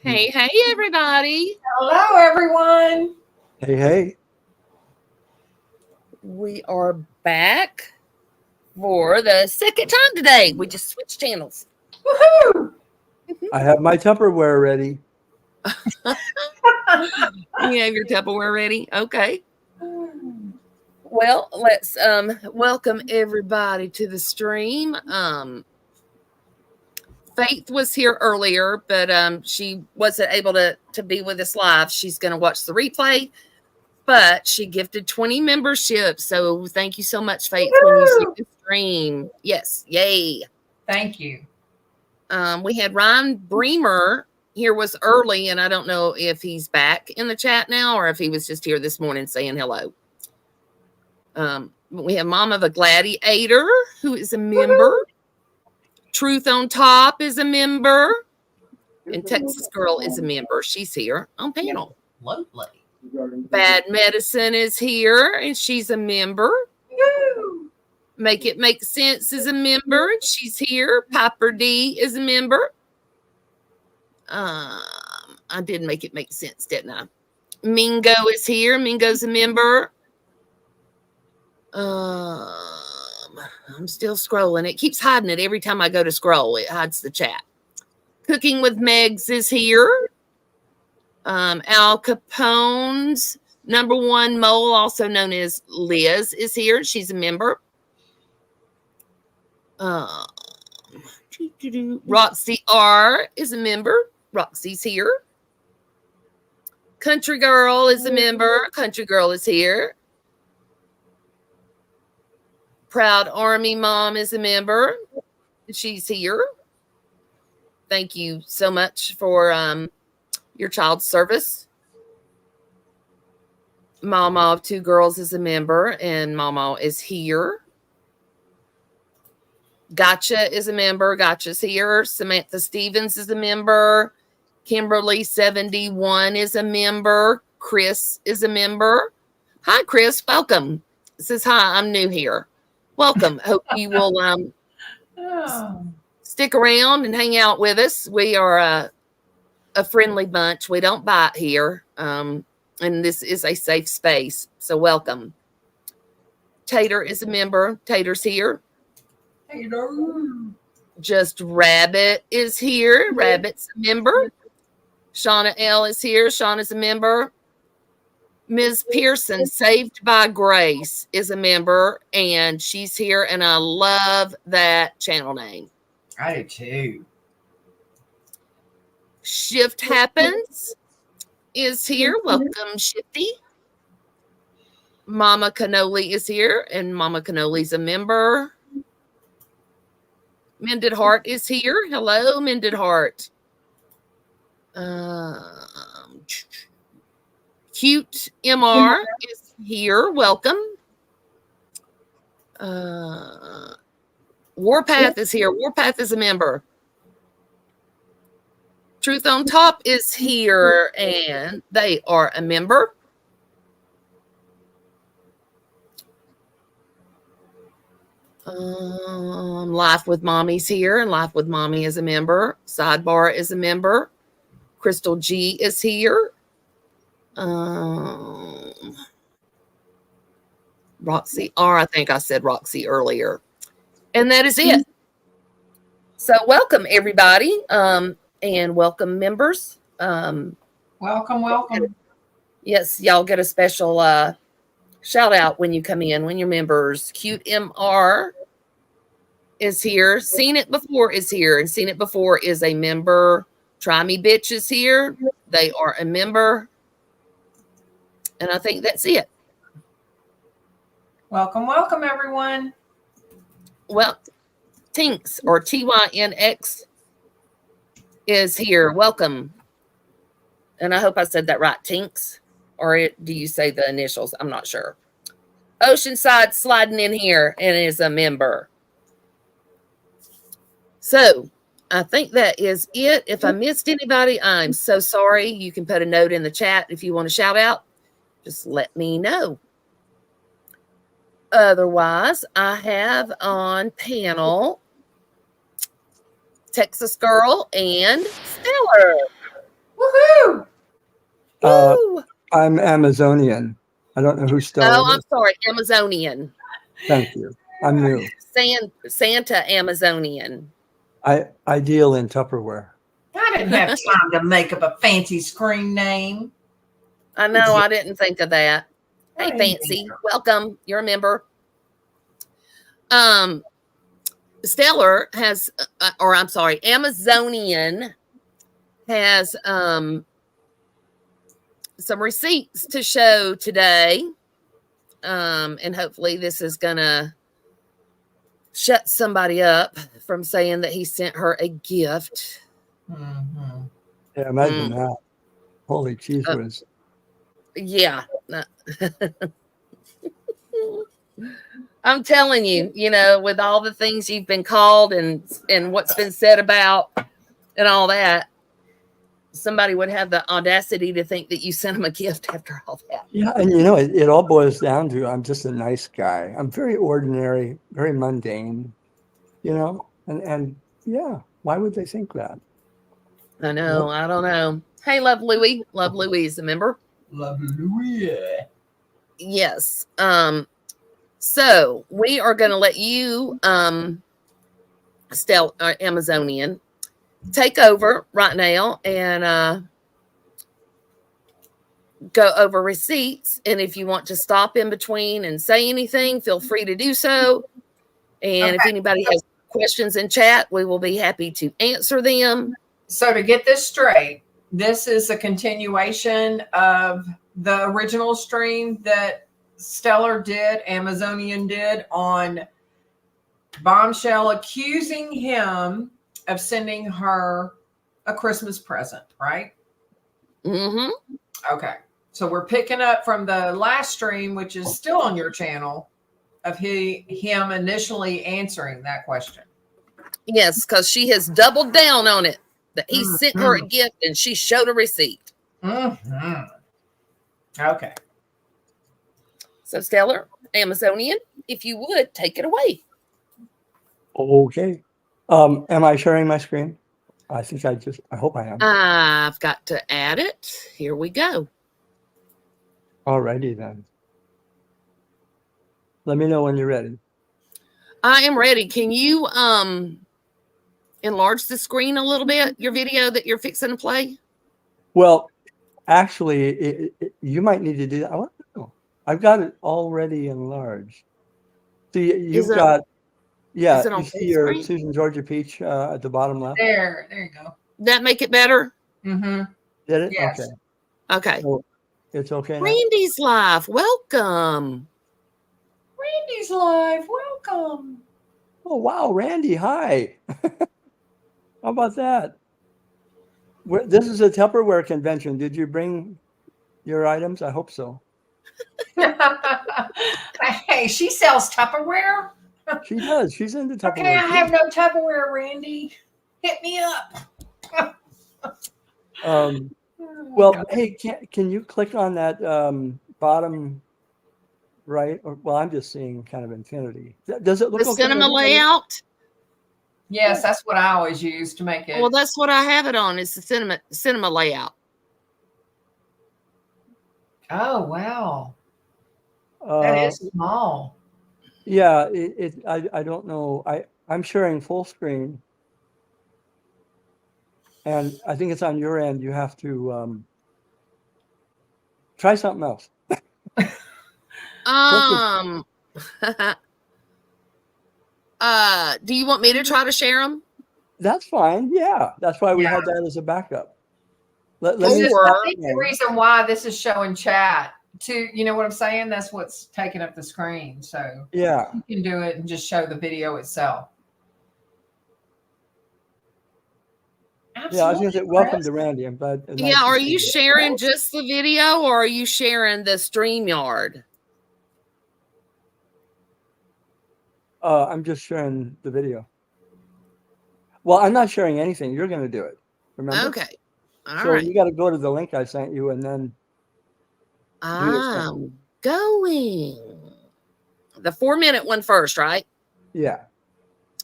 Hey, hey, everybody. Hello, everyone. Hey, hey. We are back for the second time today. We just switched channels. Woohoo! I have my Tupperware ready. You have your Tupperware ready? Okay. Well, let's welcome everybody to the stream. Faith was here earlier, but she wasn't able to be with us live. She's going to watch the replay. But she gifted 20 memberships. So thank you so much, Faith, when you see the stream. Yes. Yay. Thank you. We had Ryan Bremer here was early, and I don't know if he's back in the chat now or if he was just here this morning saying hello. We have Mom of a Gladiator, who is a member. Truth on Top is a member. And Texas Girl is a member. She's here on panel. Lovely. Bad Medicine is here, and she's a member. Woo! Make It Make Sense is a member, and she's here. Piper D is a member. I did Make It Make Sense, didn't I? Mingo is here. Mingo's a member. I'm still scrolling. It keeps hiding it every time I go to scroll. It hides the chat. Cooking with Megs is here. Al Capone's number one mole, also known as Liz, is here. She's a member. Roxy R is a member. Roxy's here. Country Girl is a member. Country Girl is here. Proud Army Mom is a member. She's here. Thank you so much for your child's service. Mama of Two Girls is a member, and Mama is here. Gotcha is a member. Gotcha's here. Samantha Stevens is a member. Kimberly 71 is a member. Chris is a member. Hi, Chris. Welcome. It says, hi, I'm new here. Welcome. Hope you will stick around and hang out with us. We are a friendly bunch. We don't bite here. And this is a safe space. So welcome. Tater is a member. Tater's here. Tater. Just Rabbit is here. Rabbit's a member. Shauna L is here. Shauna's a member. Ms. Pearson, Saved by Grace, is a member, and she's here, and I love that channel name. I do too. Shift Happens is here. Welcome, Shifty. Mama Cannoli is here, and Mama Cannoli's a member. Mended Heart is here. Hello, Mended Heart. Cute MR is here. Welcome. Warpath is here. Warpath is a member. Truth on Top is here, and they are a member. Life with Mommy's here, and Life with Mommy is a member. Sidebar is a member. Crystal G is here. Roxy R, I think I said Roxy earlier. And that is it. So welcome, everybody. And welcome, members. Welcome. Yes, y'all get a special shout out when you come in, when you're members. Cute MR is here. Seen It Before is here. And Seen It Before is a member. Try Me Bitch is here. They are a member. And I think that's it. Welcome, everyone. Well, Tinks or TYNX is here. Welcome. And I hope I said that right. Tinks. Or do you say the initials? I'm not sure. Oceanside sliding in here and is a member. So I think that is it. If I missed anybody, I'm so sorry. You can put a note in the chat if you want to shout out. Just let me know. Otherwise, I have on panel Texas Girl and Stellar. Woohoo! Woo! I'm Amazonian. I don't know who Stella Oh, I'm is. sorry, Amazonian. Thank you. I'm new. Santa Amazonian. I deal in Tupperware. I didn't have time to make up a fancy screen name. I know, I didn't think of that. Hey, I Fancy, either. welcome. You're a member. Stellar has, or I'm sorry, Amazonian has some receipts to show today. And hopefully this is gonna shut somebody up from saying that he sent her a gift. Mm-hmm. Yeah, imagine that. Holy cheese whiz. Yeah. I'm telling you, with all the things you've been called and what's been said about and all that, somebody would have the audacity to think that you sent him a gift after all that. Yeah, and it all boils down to I'm just a nice guy. I'm very ordinary, very mundane, and yeah, why would they think that? I know. Yep. I don't know. Hey, Love Louie. Love Louise, a member. Love Louie. Yes. So we are going to let you, Amazonian, take over right now and go over receipts. And if you want to stop in between and say anything, feel free to do so. And if anybody has questions in chat, we will be happy to answer them. So to get this straight, this is a continuation of the original stream that Stellar did, Amazonian did, on Bombshell accusing him of sending her a Christmas present, right? Mm-hmm. Okay. So we're picking up from the last stream, which is still on your channel, of him initially answering that question. Yes, because she has doubled down on it. That he sent her a gift and she showed a receipt. Mm-hmm. Okay. So, Stellar, Amazonian, if you would, take it away. Okay. Am I sharing my screen? I think I hope I am. I've got to add it. Here we go. Alrighty then. Let me know when you're ready. I am ready. Can you enlarge the screen a little bit, your video that you're fixing to play? Well, actually, you might need to do that. I want to know. I've got it already enlarged. So you've got, yeah, you see your screen? Susan Georgia Peach at the bottom left? There you go. That make it better? Mm-hmm. Did it? Yes. Okay. So it's okay now? Randy's live. Welcome. Randy's live. Welcome. Oh, wow, Randy, hi. How about that? This is a Tupperware convention. Did you bring your items? I hope so. Hey, she sells Tupperware? She does. She's into Tupperware. Okay, I have no Tupperware, Randy. Hit me up. Well, hey, can you click on that bottom right? Well, I'm just seeing kind of infinity. Does it look the okay? Cinema layout? Yes, that's what I always use to make it. Well, that's what I have it on. It's the cinema layout. Oh, wow. That is small. Yeah, I don't know. I'm sharing full screen. And I think it's on your end. You have to try something else. Do you want me to try to share them? That's fine. Yeah, that's why we had that as a backup. I think the reason why this is showing chat too, you know what I'm saying? That's what's taking up the screen. So yeah, you can do it and just show the video itself. Absolutely. Yeah, I was going to say welcome to Randy. I'm glad. Yeah, are you sharing just the video or are you sharing the StreamYard? I'm just sharing the video. Well, I'm not sharing anything. You're going to do it. Remember? Okay. All so right. You got to go to the link I sent you and then. I'm going. The 4-minute one first, right? Yeah.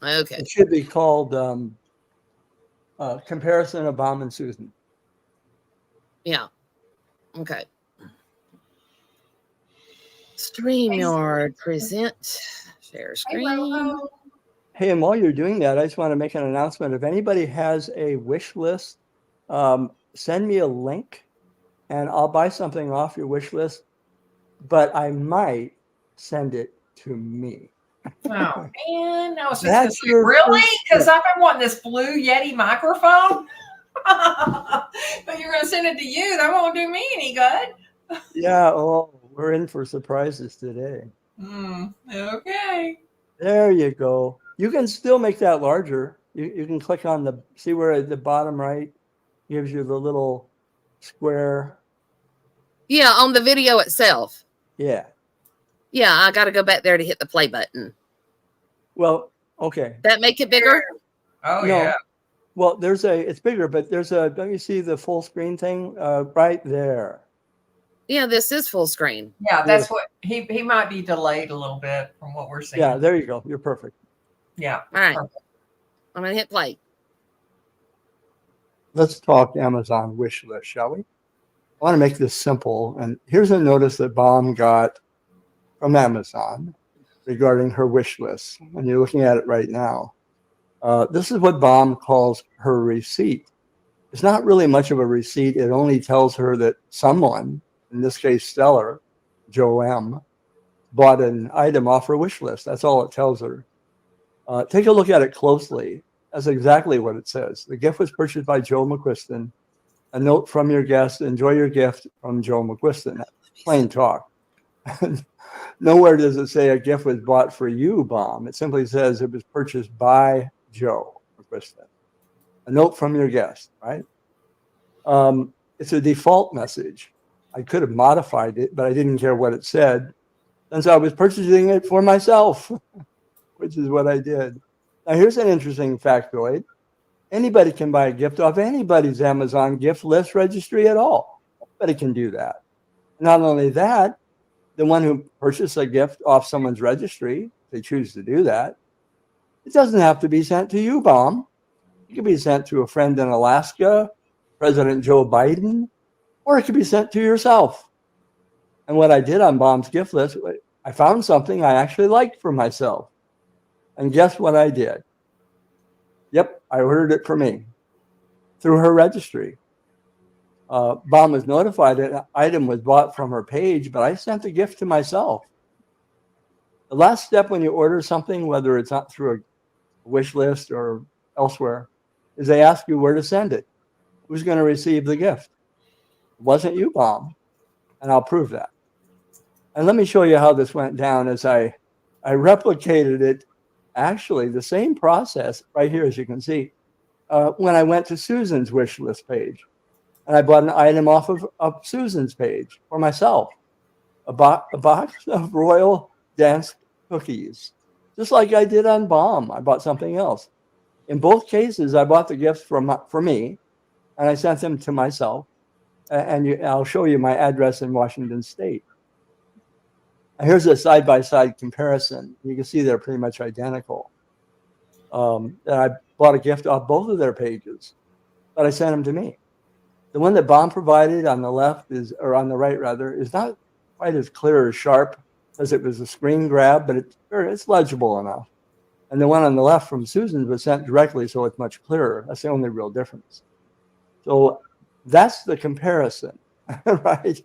Okay. It should be called Comparison of Bomb and Susan. Yeah. Okay. StreamYard present. Share screen. Hey, and while you're doing that, I just want to make an announcement. If anybody has a wish list, send me a link and I'll buy something off your wish list, but I might send it to me. Oh, man. I was just That's going to say, really? Because first I've been wanting this blue Yeti microphone. But you're going to send it to you. That won't do me any good. Yeah. Oh, we're in for surprises today. Okay. There you go. You can still make that larger. You can click on the, see where at the bottom right gives you the little square. Yeah, on the video itself. Yeah. Yeah, I got to go back there to hit the play button. Well, okay. That make it bigger? Oh, no. yeah. Well, it's bigger, but don't you see the full screen thing right there? Yeah, this is full screen. Yeah, that's what he might be delayed a little bit from what we're seeing. Yeah, there you go. You're perfect. Yeah. All right. Perfect. I'm going to hit play. Let's talk Amazon wish list, shall we? I want to make this simple. And here's a notice that Baum got from Amazon regarding her wish list. And you're looking at it right now. This is what Baum calls her receipt. It's not really much of a receipt. It only tells her that someone, in this case, Stellar, Joe M., bought an item off her wish list. That's all it tells her. Take a look at it closely. That's exactly what it says. The gift was purchased by Joe McQuiston. A note from your guest. Enjoy your gift from Joe McQuiston. Plain talk. Nowhere does it say a gift was bought for you, Baum. It simply says it was purchased by Joe McQuiston. A note from your guest, right? It's a default message. I could have modified it, but I didn't care what it said, since I was purchasing it for myself, which is what I did. Now, here's an interesting factoid. Anybody can buy a gift off anybody's Amazon gift list registry at all. Anybody can do that. Not only that, the one who purchased a gift off someone's registry, if they choose to do that, it doesn't have to be sent to you, Baum. It could be sent to a friend in Alaska, President Joe Biden, or it could be sent to yourself. And what I did on Baum's gift list, I found something I actually liked for myself. And guess what I did? Yep, I ordered it for me through her registry. Baum was notified that an item was bought from her page, but I sent the gift to myself. The last step when you order something, whether it's not through a wish list or elsewhere, is they ask you where to send it. Who's going to receive the gift? It wasn't you, Baum, and I'll prove that. And let me show you how this went down as I replicated it. Actually, the same process right here, as you can see, when I went to Susan's wish list page. And I bought an item off of Susan's page for myself, a box of Royal Dance cookies, just like I did on Baum. I bought something else. In both cases, I bought the gifts for me, and I sent them to myself. And I'll show you my address in Washington State. And here's a side-by-side comparison. You can see they're pretty much identical. And I bought a gift off both of their pages, but I sent them to me. The one that Baum provided on the left or on the right rather, is not quite as clear or sharp as it was a screen grab, but it's legible enough. And the one on the left from Susan was sent directly, so it's much clearer. That's the only real difference. So that's the comparison, right?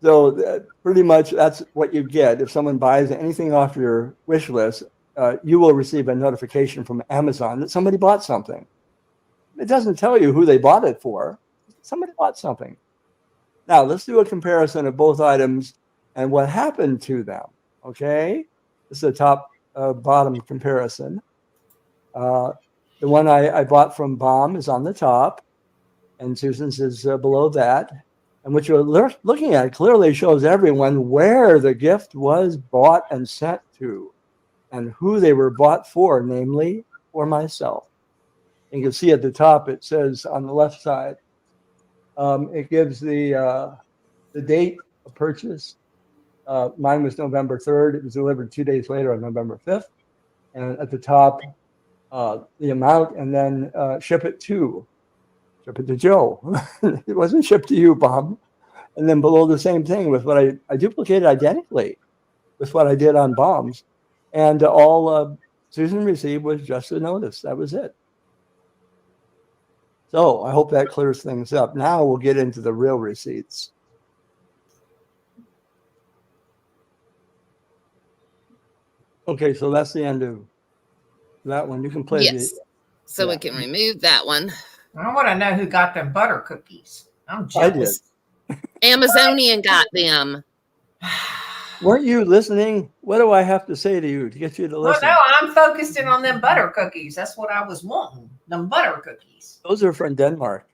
So pretty much that's what you get. If someone buys anything off your wish list, you will receive a notification from Amazon that somebody bought something. It doesn't tell you who they bought it for. Somebody bought something. Now, let's do a comparison of both items and what happened to them, okay? This is a top-bottom comparison. The one I bought from Baum is on the top, and Susan's is below that. And what you're looking at clearly shows everyone where the gift was bought and sent to and who they were bought for, namely for myself. You can see at the top, it says on the left side, it gives the date of purchase. Mine was November 3rd. It was delivered 2 days later on November 5th. And at the top, the amount, and then ship it to. ship it to Joe. It wasn't shipped to you, Bomb. And then below the same thing with what I duplicated identically with what I did on bombs. And all Susan received was just a notice. That was it. So I hope that clears things up. Now we'll get into the real receipts. Okay, so that's the end of that one. You can play so we can remove that one. I want to know who got them butter cookies. I'm jealous. I did. Amazonian got them. Weren't you listening? What do I have to say to you to get you to listen? Well, no, I'm focusing on them butter cookies. That's what I was wanting. Them butter cookies. Those are from Denmark.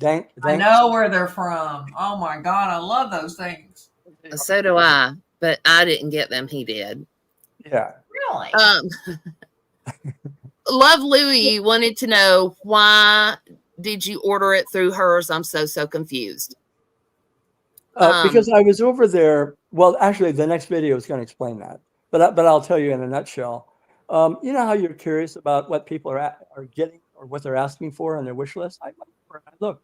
I know where they're from. Oh my God, I love those things. So do I, but I didn't get them. He did. Yeah. Really? Love Louie wanted to know, why did you order it through hers? I'm so confused. Because I was over there. Well, actually, the next video is going to explain that. But I'll tell you in a nutshell. You know how you're curious about what people are getting or what they're asking for on their wish list? I look,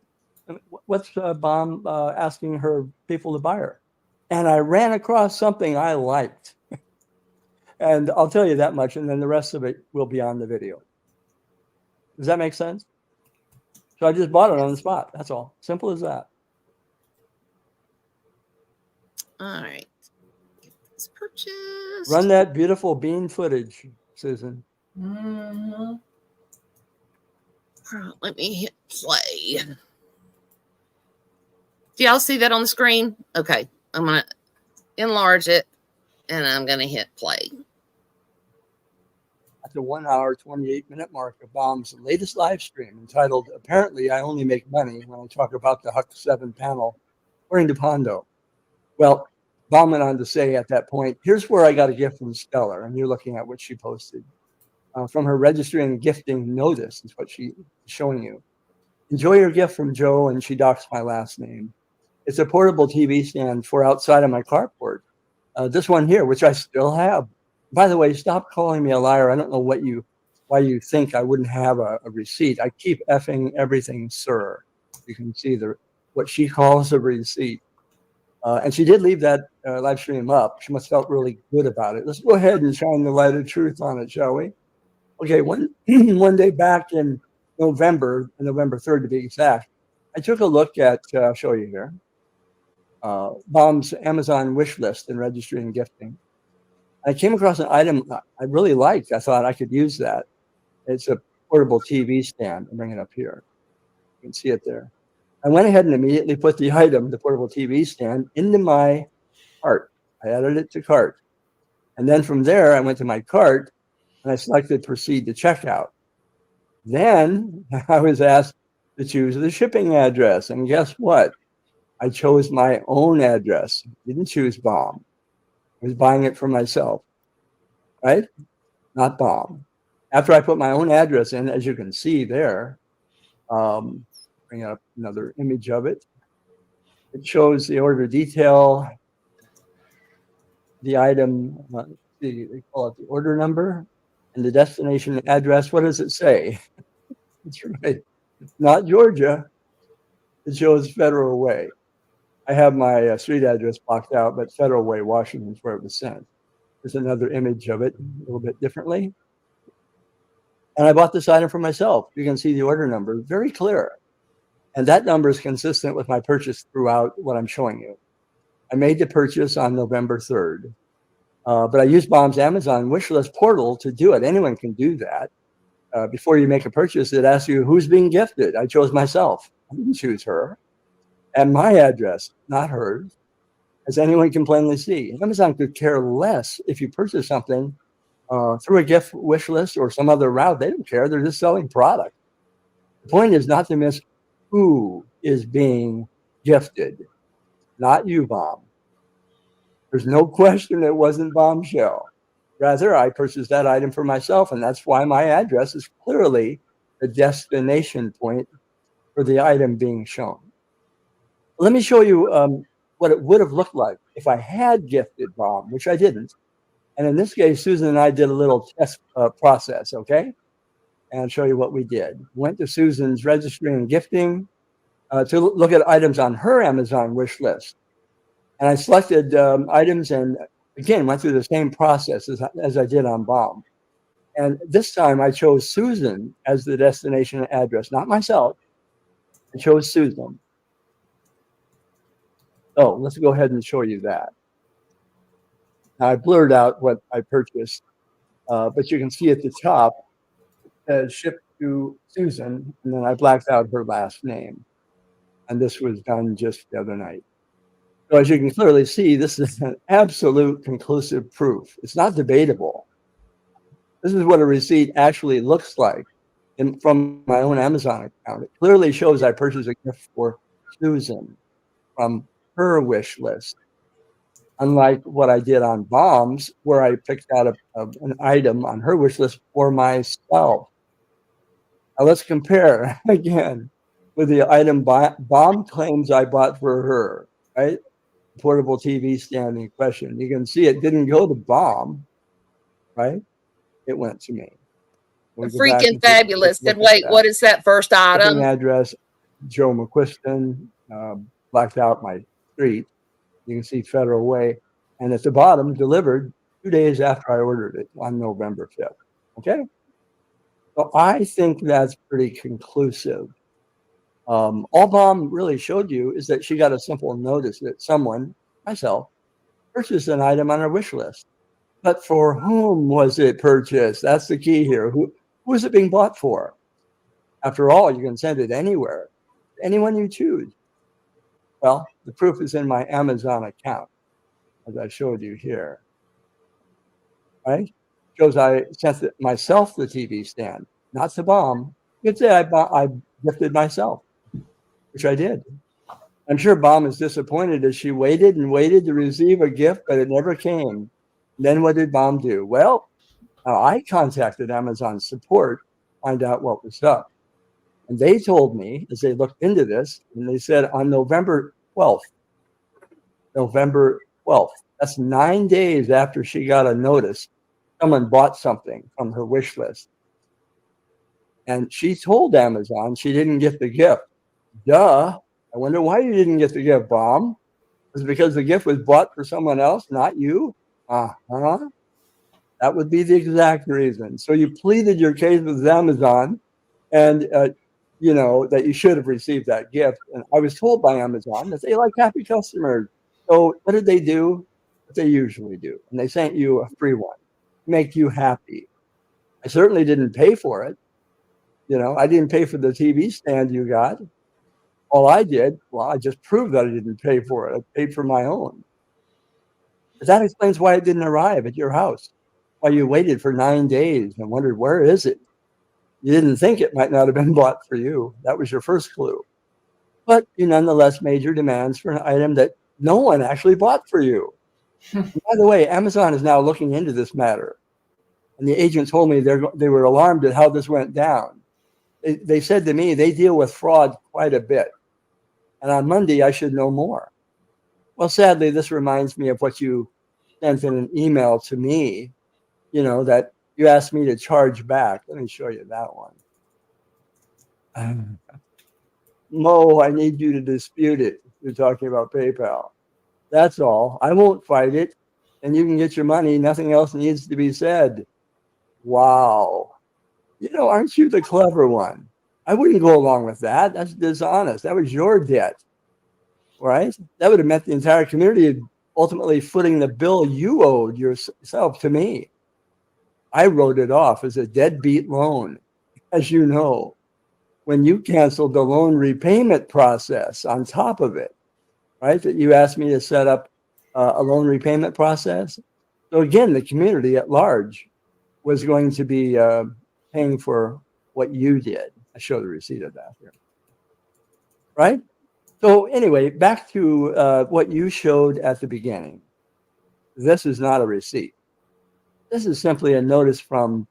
what's Bomb asking her people to buy her? And I ran across something I liked. And I'll tell you that much, and then the rest of it will be on the video. Does that make sense? So I just bought it on the spot. That's all. Simple as that. All right. Get this purchased. Run that beautiful bean footage, Susan. Mm-hmm. All right, let me hit play. Do y'all see that on the screen? Okay. I'm going to enlarge it, and I'm going to hit play. At the 1 hour, 28-minute mark of Bomb's latest live stream entitled, Apparently I Only Make Money When I Talk About the Huck 7 Panel, according to Pondo. Well, Bomb went on to say at that point, here's where I got a gift from Stellar, and you're looking at what she posted. From her registering and gifting notice is what she's showing you. Enjoy your gift from Joe, and she docks my last name. It's a portable TV stand for outside of my carport. This one here, which I still have. By the way, stop calling me a liar. I don't know why you think I wouldn't have a receipt. I keep effing everything, sir. You can see what she calls a receipt. And she did leave that live stream up. She must have felt really good about it. Let's go ahead and shine the light of truth on it, shall we? Okay, one day back in November 3rd to be exact, I took a look at, I'll show you here, Bomb's Amazon wish list and registering and gifting. I came across an item I really liked. I thought I could use that. It's a portable TV stand. I'll bring it up here. You can see it there. I went ahead and immediately put the item, the portable TV stand, into my cart. I added it to cart. And then from there, I went to my cart and I selected proceed to checkout. Then I was asked to choose the shipping address. And guess what? I chose my own address. Didn't choose Bomb. I was buying it for myself, right? Not Bomb. After I put my own address in, as you can see there, bring up another image of it. It shows the order detail, the item, they call it the order number, and the destination address. What does it say? That's right. It's not Georgia. It shows Federal Way. I have my street address blocked out, but Federal Way, Washington is where it was sent. There's another image of it a little bit differently. And I bought this item for myself. You can see the order number, very clear. And that number is consistent with my purchase throughout what I'm showing you. I made the purchase on November 3rd, but I used Bomb's Amazon wish list portal to do it. Anyone can do that. Before you make a purchase, it asks you who's being gifted. I chose myself. I didn't choose her. And my address, not hers, as anyone can plainly see. Amazon could care less if you purchase something through a gift wish list or some other route. They don't care. They're just selling product. The point is not to miss who is being gifted, not you, Bomb. There's no question it wasn't Bombshell. Rather, I purchased that item for myself, and that's why my address is clearly the destination point for the item being shown. Let me show you what it would have looked like if I had gifted Bomb, which I didn't. And in this case, Susan and I did a little test process, okay? and show you what we did. Went to Susan's registry and gifting to look at items on her Amazon wish list. And I selected items and, again, went through the same process as I did on Bomb. And this time I chose Susan as the destination address, not myself. I chose Susan. Oh, let's go ahead and show you that. Now, I blurred out what I purchased, but you can see at the top, it says shipped to Susan, and then I blacked out her last name. And this was done just the other night. So as you can clearly see, this is an absolute conclusive proof. It's not debatable. This is what a receipt actually looks like from my own Amazon account. It clearly shows I purchased a gift for Susan from her wish list. Unlike what I did on Bombs, where I picked out an item on her wish list for myself. Now let's compare again with the item Bomb claims I bought for her, right? Portable TV stand in question. You can see it didn't go to Bomb, right? It went to me. Freaking fabulous. And wait, what is that first item? Shipping address, Joe McQuiston, blacked out my street. You can see Federal Way. And at the bottom, delivered 2 days after I ordered it on November 5th. Okay? So I think that's pretty conclusive. All Bomb really showed you is that she got a simple notice that someone, myself, purchased an item on her wish list. But for whom was it purchased? That's the key here. Who is it being bought for? After all, you can send it anywhere, anyone you choose. Well, the proof is in my Amazon account, as I showed you here. Right? Shows I sent myself the TV stand, not the Bomb. You could say I gifted myself, which I did. I'm sure Bomb is disappointed as she waited and waited to receive a gift, but it never came. Then what did Bomb do? Well, I contacted Amazon support to find out what was up. And they told me, as they looked into this, and they said on November 12th, that's 9 days after she got a notice, someone bought something from her wish list. And she told Amazon she didn't get the gift. Duh. I wonder why you didn't get the gift, Bomb. Was it because the gift was bought for someone else, not you? That would be the exact reason. So you pleaded your case with Amazon, and you know that you should have received that gift. And I was told by Amazon that they like happy customers. So what did they do? What they usually do, and they sent you a free one to make you happy. I certainly didn't pay for it. You know, I didn't pay for the TV stand you got. All I did, well, I just proved that I didn't pay for it. I paid for my own. But that explains why it didn't arrive at your house, why you waited for 9 days and wondered, where is it? You didn't think it might not have been bought for you. That was your first clue. But you nonetheless made your demands for an item that no one actually bought for you. By the way, Amazon is now looking into this matter. And the agent told me they were alarmed at how this went down. They said to me they deal with fraud quite a bit. And on Monday, I should know more. Well, sadly, this reminds me of what you sent in an email to me, you know, that you asked me to charge back. Let me show you that one. Mo, I need you to dispute it. You're talking about PayPal. That's all. I won't fight it. And you can get your money. Nothing else needs to be said. Wow. You know, aren't you the clever one? I wouldn't go along with that. That's dishonest. That was your debt, right? That would have meant the entire community ultimately footing the bill you owed yourself to me. I wrote it off as a deadbeat loan, as you know, when you canceled the loan repayment process on top of it, right? That you asked me to set up a loan repayment process. So again, the community at large was going to be paying for what you did. I show the receipt of that here, right? So anyway, back to what you showed at the beginning. This is not a receipt. This is simply a notice from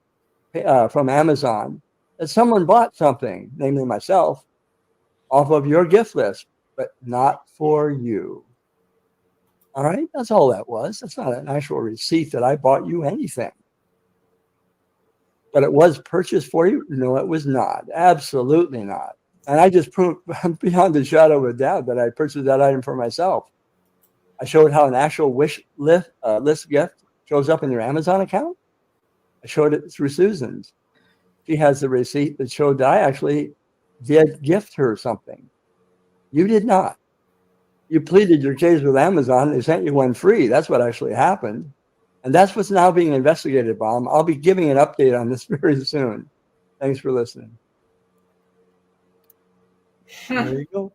Amazon that someone bought something, namely myself, off of your gift list, but not for you. All right, that's all that was. That's not an actual receipt that I bought you anything. But it was purchased for you? No, it was not. Absolutely not. And I just proved beyond a shadow of a doubt that I purchased that item for myself. I showed how an actual wish list gift shows up in your Amazon account. I showed it through Susan's. She has the receipt that showed that I actually did gift her something. You did not. You pleaded your case with Amazon. They sent you one free. That's what actually happened. And that's what's now being investigated, Bob. I'll be giving an update on this very soon. Thanks for listening. There you go.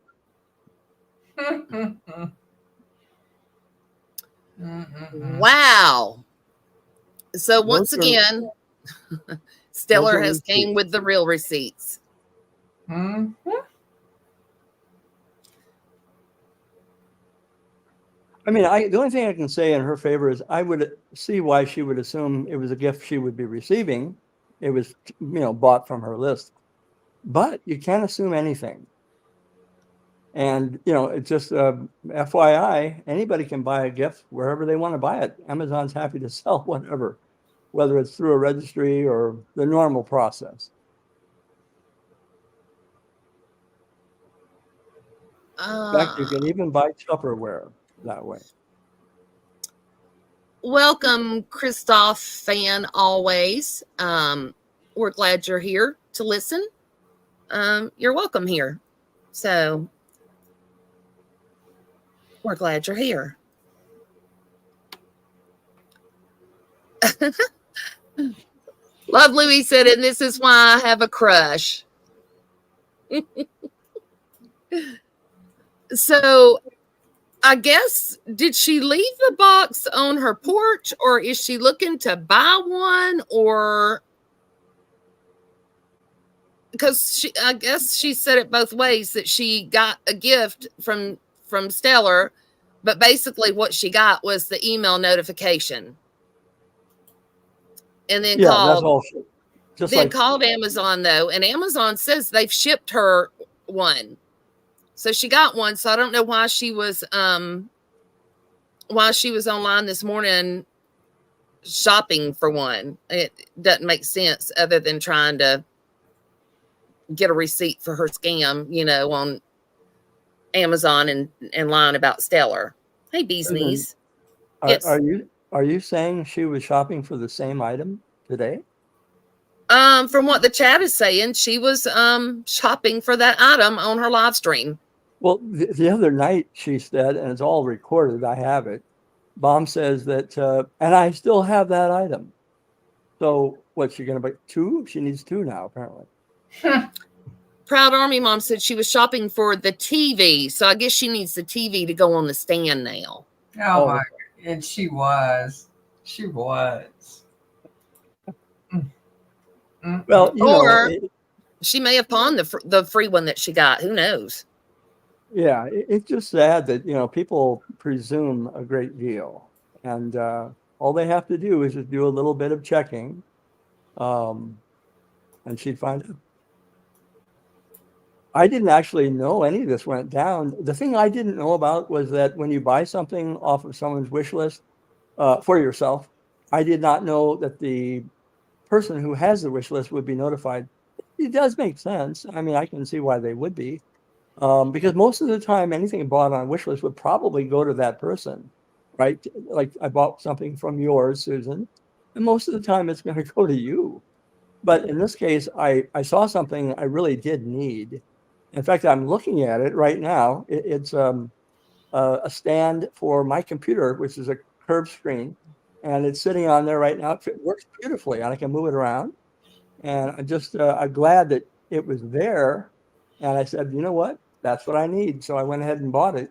Wow. So once again, Stellar has came with the real receipts. I mean, the only thing I can say in her favor is I would see why she would assume it was a gift she would be receiving. It was, bought from her list. But you can't assume anything. And, it's just FYI, anybody can buy a gift wherever they want to buy it. Amazon's happy to sell whatever, whether it's through a registry or the normal process. In fact, you can even buy Tupperware that way. Welcome, Christoph fan, always. We're glad you're here to listen. You're welcome here. So we're glad you're here. Love Louie said, and this is why I have a crush. So I guess, did she leave the box on her porch, or is she looking to buy one? Or because I guess she said it both ways, that she got a gift from Stellar, but basically what she got was the email notification, and then called Amazon though, and Amazon says they've shipped her one. So she got one. So I don't know why she was online this morning shopping for one. It doesn't make sense other than trying to get a receipt for her scam, on Amazon and lying about Stellar. Hey, Bee's Knees. Are you saying she was shopping for the same item today? From what the chat is saying, she was shopping for that item on her live stream. Well, the other night she said, and it's all recorded, I have it. Bomb says that, and I still have that item. So what's she going to buy? 2? She needs 2 now, apparently. Proud Army Mom said she was shopping for the TV. So I guess she needs the TV to go on the stand now. Oh my God. And she was. Well, she may have pawned the free one that she got. Who knows? Yeah, it's just sad that, people presume a great deal. And all they have to do is just do a little bit of checking. And she'd find it. I didn't actually know any of this went down. The thing I didn't know about was that when you buy something off of someone's wish list for yourself, I did not know that the person who has the wish list would be notified. It does make sense. I mean, I can see why they would be. Because most of the time, anything bought on a wish list would probably go to that person, right? Like I bought something from yours, Susan, and most of the time it's going to go to you. But in this case, I saw something I really did need. In fact, I'm looking at it right now. It's a stand for my computer, which is a curved screen, and it's sitting on there right now. It works beautifully, and I can move it around. And I'm glad that it was there. And I said, you know what? That's what I need. So I went ahead and bought it.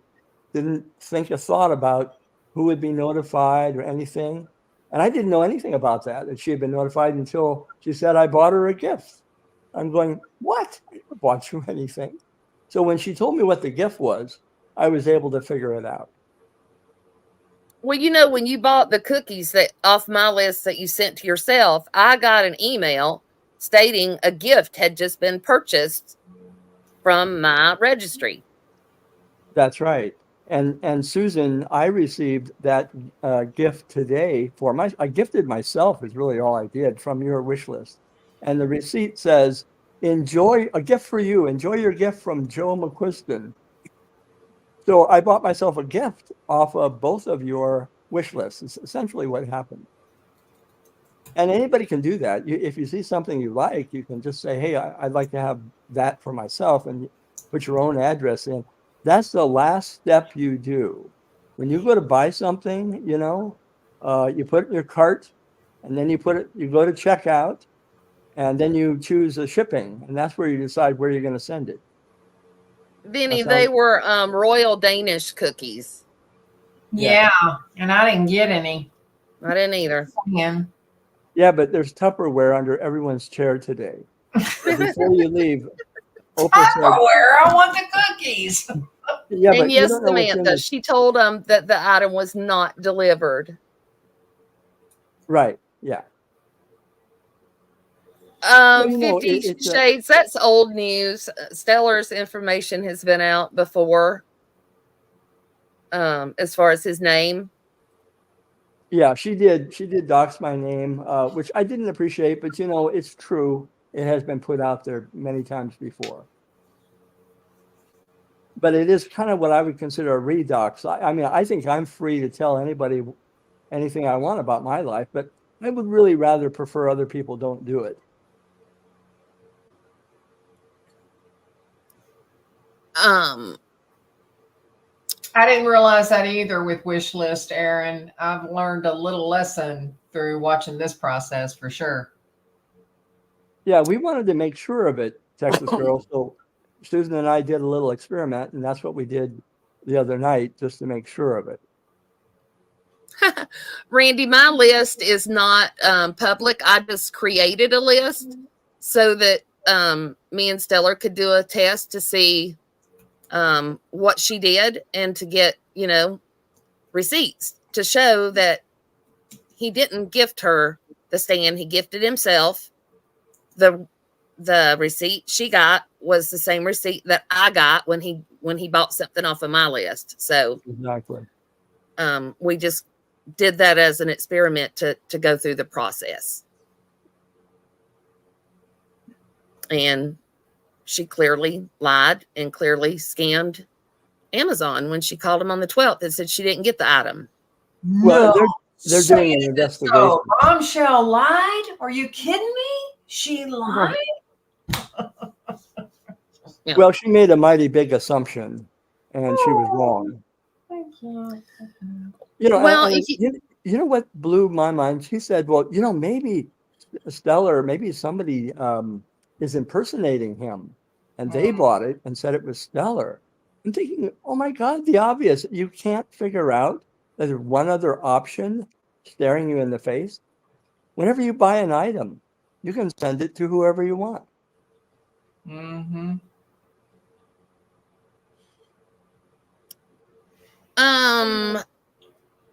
Didn't think a thought about who would be notified or anything. And I didn't know anything about that she had been notified until she said I bought her a gift. I'm going, what? I never bought you anything. So when she told me what the gift was, I was able to figure it out. Well, when you bought the cookies that off my list that you sent to yourself, I got an email stating a gift had just been purchased from my registry. That's right. And Susan, I received that gift today I gifted myself is really all I did from your wish list. And the receipt says, enjoy a gift for you. Enjoy your gift from Joe McQuiston. So I bought myself a gift off of both of your wish lists. It's essentially what happened. And anybody can do that. If you see something you like, you can just say, hey, I'd like to have that for myself, and put your own address in. That's the last step you do. When you go to buy something, you put it in your cart, and then you go to checkout, and then you choose the shipping, and that's where you decide where you're going to send it. Vinny, they were Royal Danish cookies. Yeah, and I didn't get any. I didn't either. Yeah, but there's Tupperware under everyone's chair today. So before you leave, Tupperware, I want the cookies. Yeah, and but yes, Samantha, she told them that the item was not delivered. Right. Yeah. 50 Shades, that's old news. Stellar's information has been out before, as far as his name. Yeah, she did dox my name, which I didn't appreciate, but it's true. It has been put out there many times before. But it is kind of what I would consider a redox. I mean, I think I'm free to tell anybody anything I want about my life, but I would really rather prefer other people don't do it. I didn't realize that either with wish list, Aaron. I've learned a little lesson through watching this process for sure. Yeah, we wanted to make sure of it, Texas Girl. So Susan and I did a little experiment, and that's what we did the other night, just to make sure of it. Randy, my list is not public. I just created a list so that me and Stellar could do a test to see what she did and to get, receipts to show that he didn't gift her the stand. He gifted himself. The receipt she got was the same receipt that I got when he bought something off of my list. So exactly. We just did that as an experiment to go through the process. And she clearly lied and clearly scammed Amazon when she called him on the 12th and said she didn't get the item. Well, they're doing an investigation. So Bumshell lied? Are you kidding me? She lied? Yeah. Well, she made a mighty big assumption, and she was wrong. Thank you. You know what blew my mind? She said, well, maybe Stellar, maybe somebody is impersonating him, and they bought it and said it was Stellar. I'm thinking, oh my God, the obvious. You can't figure out that there's one other option staring you in the face. Whenever you buy an item, you can send it to whoever you want. Mm-hmm.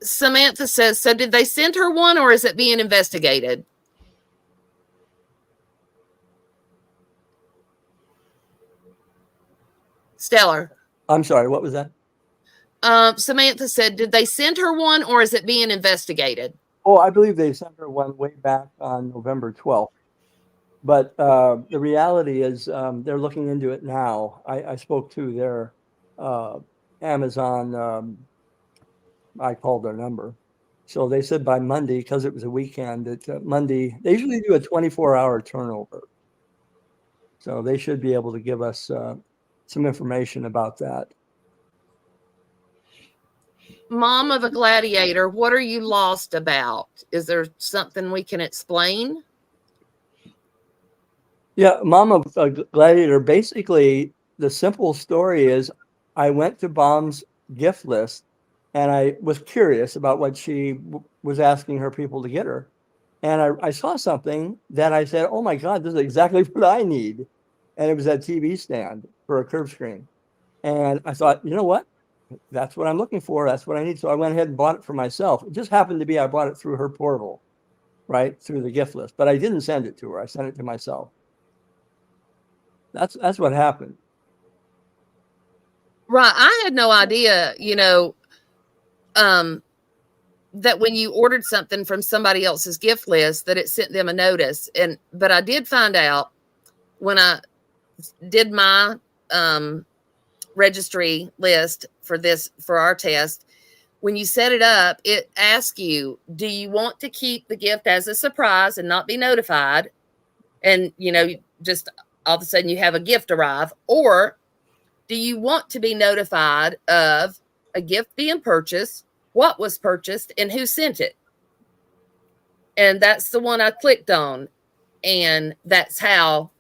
Samantha says, so did they send her one or is it being investigated? Stellar. I'm sorry, what was that? Samantha said, did they send her one or is it being investigated? Oh, I believe they sent her one way back on November 12th. But the reality is they're looking into it now. I spoke to their Amazon, I called their number. So they said by Monday, because it was a weekend, that Monday, they usually do a 24-hour turnover. So they should be able to give us some information about that. Mom of a Gladiator, what are you lost about? Is there something we can explain? Yeah, Mom of a Gladiator, basically the simple story is I went to Mom's gift list and I was curious about what she was asking her people to get her. And I saw something that I said, oh my God, this is exactly what I need. And it was that TV stand for a curved screen. And I thought, you know what? That's what I'm looking for. That's what I need. So I went ahead and bought it for myself. It just happened to be I bought it through her portal, right? Through the gift list. But I didn't send it to her. I sent it to myself. That's what happened. Right. I had no idea, that when you ordered something from somebody else's gift list, that it sent them a notice. But I did find out when I did my registry list for our test, when you set it up, it asks you, do you want to keep the gift as a surprise and not be notified? And, just all of a sudden you have a gift arrive, or do you want to be notified of a gift being purchased, what was purchased, and who sent it? And that's the one I clicked on. And that's how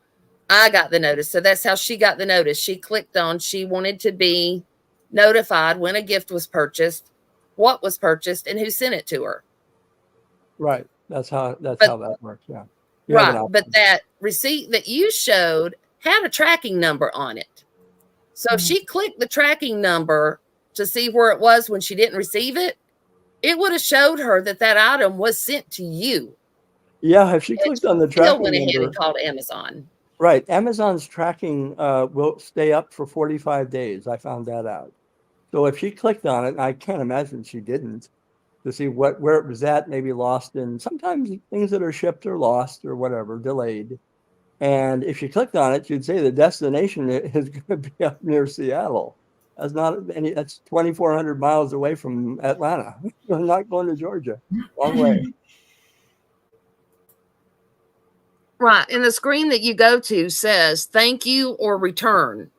I got the notice. So that's how she got the notice. She clicked on, she wanted to be notified when a gift was purchased, what was purchased, and who sent it to her. Right. That's how that works. Yeah. Right. But that receipt that you showed had a tracking number on it. So if she clicked the tracking number to see where it was when she didn't receive it, it would have showed her that item was sent to you. Yeah, if she clicked on the tracking still went ahead number, and called Amazon. Right. Amazon's tracking will stay up for 45 days. I found that out. So if she clicked on it, I can't imagine she didn't, to see where it was at, maybe lost in, sometimes things that are shipped are lost or whatever, delayed. And if you clicked on it, you'd say the destination is going to be up near Seattle. That's 2,400 miles away from Atlanta. I'm not going to Georgia. Long way. Right. And the screen that you go to says thank you or return.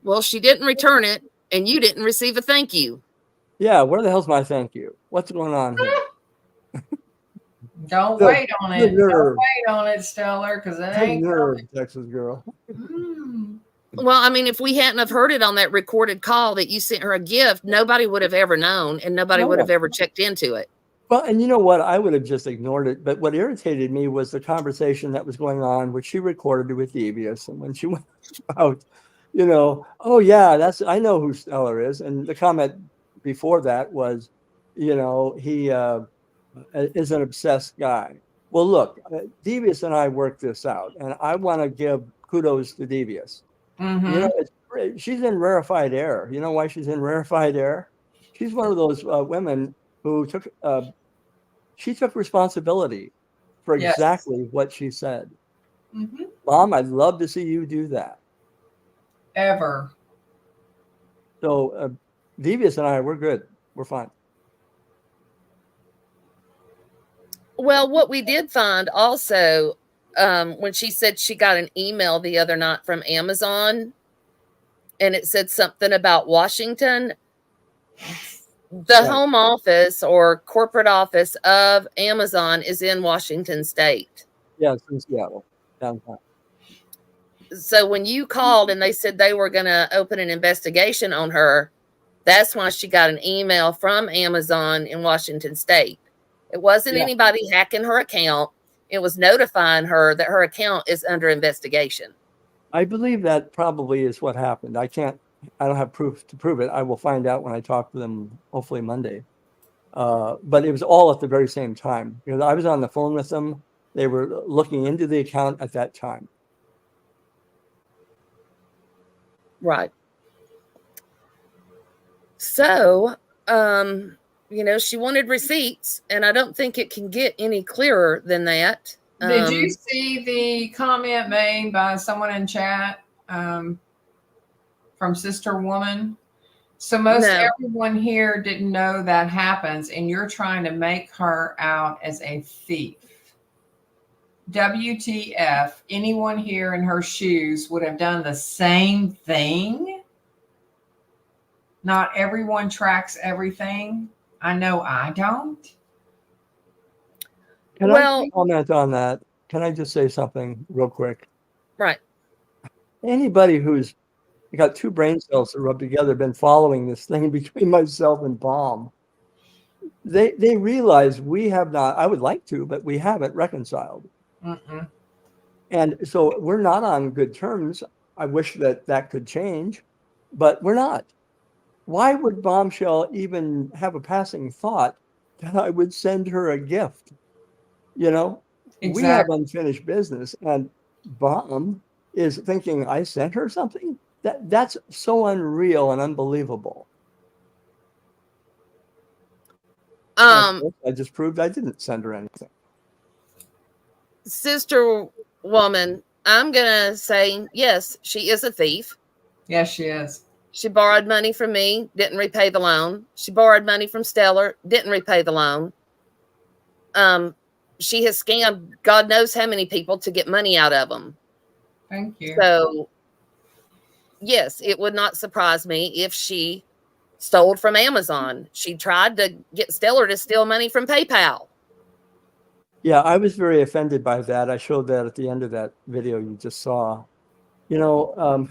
Well, she didn't return it and you didn't receive a thank you. Yeah. Where the hell's my thank you? What's going on here? Don't wait on it. Don't wait on it, Stellar, because it ain't coming. Texas girl. Well, I mean, if we hadn't have heard it on that recorded call that you sent her a gift, nobody would have ever known and nobody would have ever checked into it. Well, and you know what? I would have just ignored it. But what irritated me was the conversation that was going on, which she recorded with Devious. And when she went out, oh, yeah, I know who Stellar is. And the comment before that was, he is an obsessed guy. Well, look, Devious and I worked this out. And I want to give kudos to Devious. Mm-hmm. She's in rarefied air. You know why she's in rarefied air? She's one of those women who took responsibility for exactly what she said. Mm-hmm. Mom, I'd love to see you do that. Ever. So Devious and I, we're good. We're fine. Well, what we did find also, when she said she got an email the other night from Amazon, and it said something about Washington, the home office or corporate office of Amazon is in Washington State. Yeah, it's in Seattle, downtown. So when you called and they said they were going to open an investigation on her, that's why she got an email from Amazon in Washington State. It wasn't anybody hacking her account. It was notifying her that her account is under investigation. I believe that probably is what happened. I don't have proof to prove it. I will find out when I talk to them, hopefully Monday. But it was all at the very same time. I was on the phone with them. They were looking into the account at that time. Right. So, she wanted receipts, and I don't think it can get any clearer than that. Did you see the comment made by someone in chat from Sister Woman? So most everyone here didn't know that happens, and you're trying to make her out as a thief. WTF, anyone here in her shoes would have done the same thing? Not everyone tracks everything. I know I don't. Can I comment on that? Can I just say something real quick? Right. Anybody who's got two brain cells that rub together, been following this thing between myself and Baum, they realize we have not, I would like to, but we haven't reconciled. Mm-mm. And so we're not on good terms. I wish that could change, but we're not. Why would Bombshell even have a passing thought that I would send her a gift? Exactly. We have unfinished business, and Bomb is thinking I sent her something. That's so unreal and unbelievable. I just proved I didn't send her anything. Sister woman, I'm gonna say yes, she is a thief. Yes, she is. She borrowed money from me, didn't repay the loan. She borrowed money from Stellar, didn't repay the loan. She has scammed God knows how many people to get money out of them. Thank you. So, yes, it would not surprise me if she stole from Amazon. She tried to get Stellar to steal money from PayPal. Yeah, I was very offended by that. I showed that at the end of that video you just saw. You know,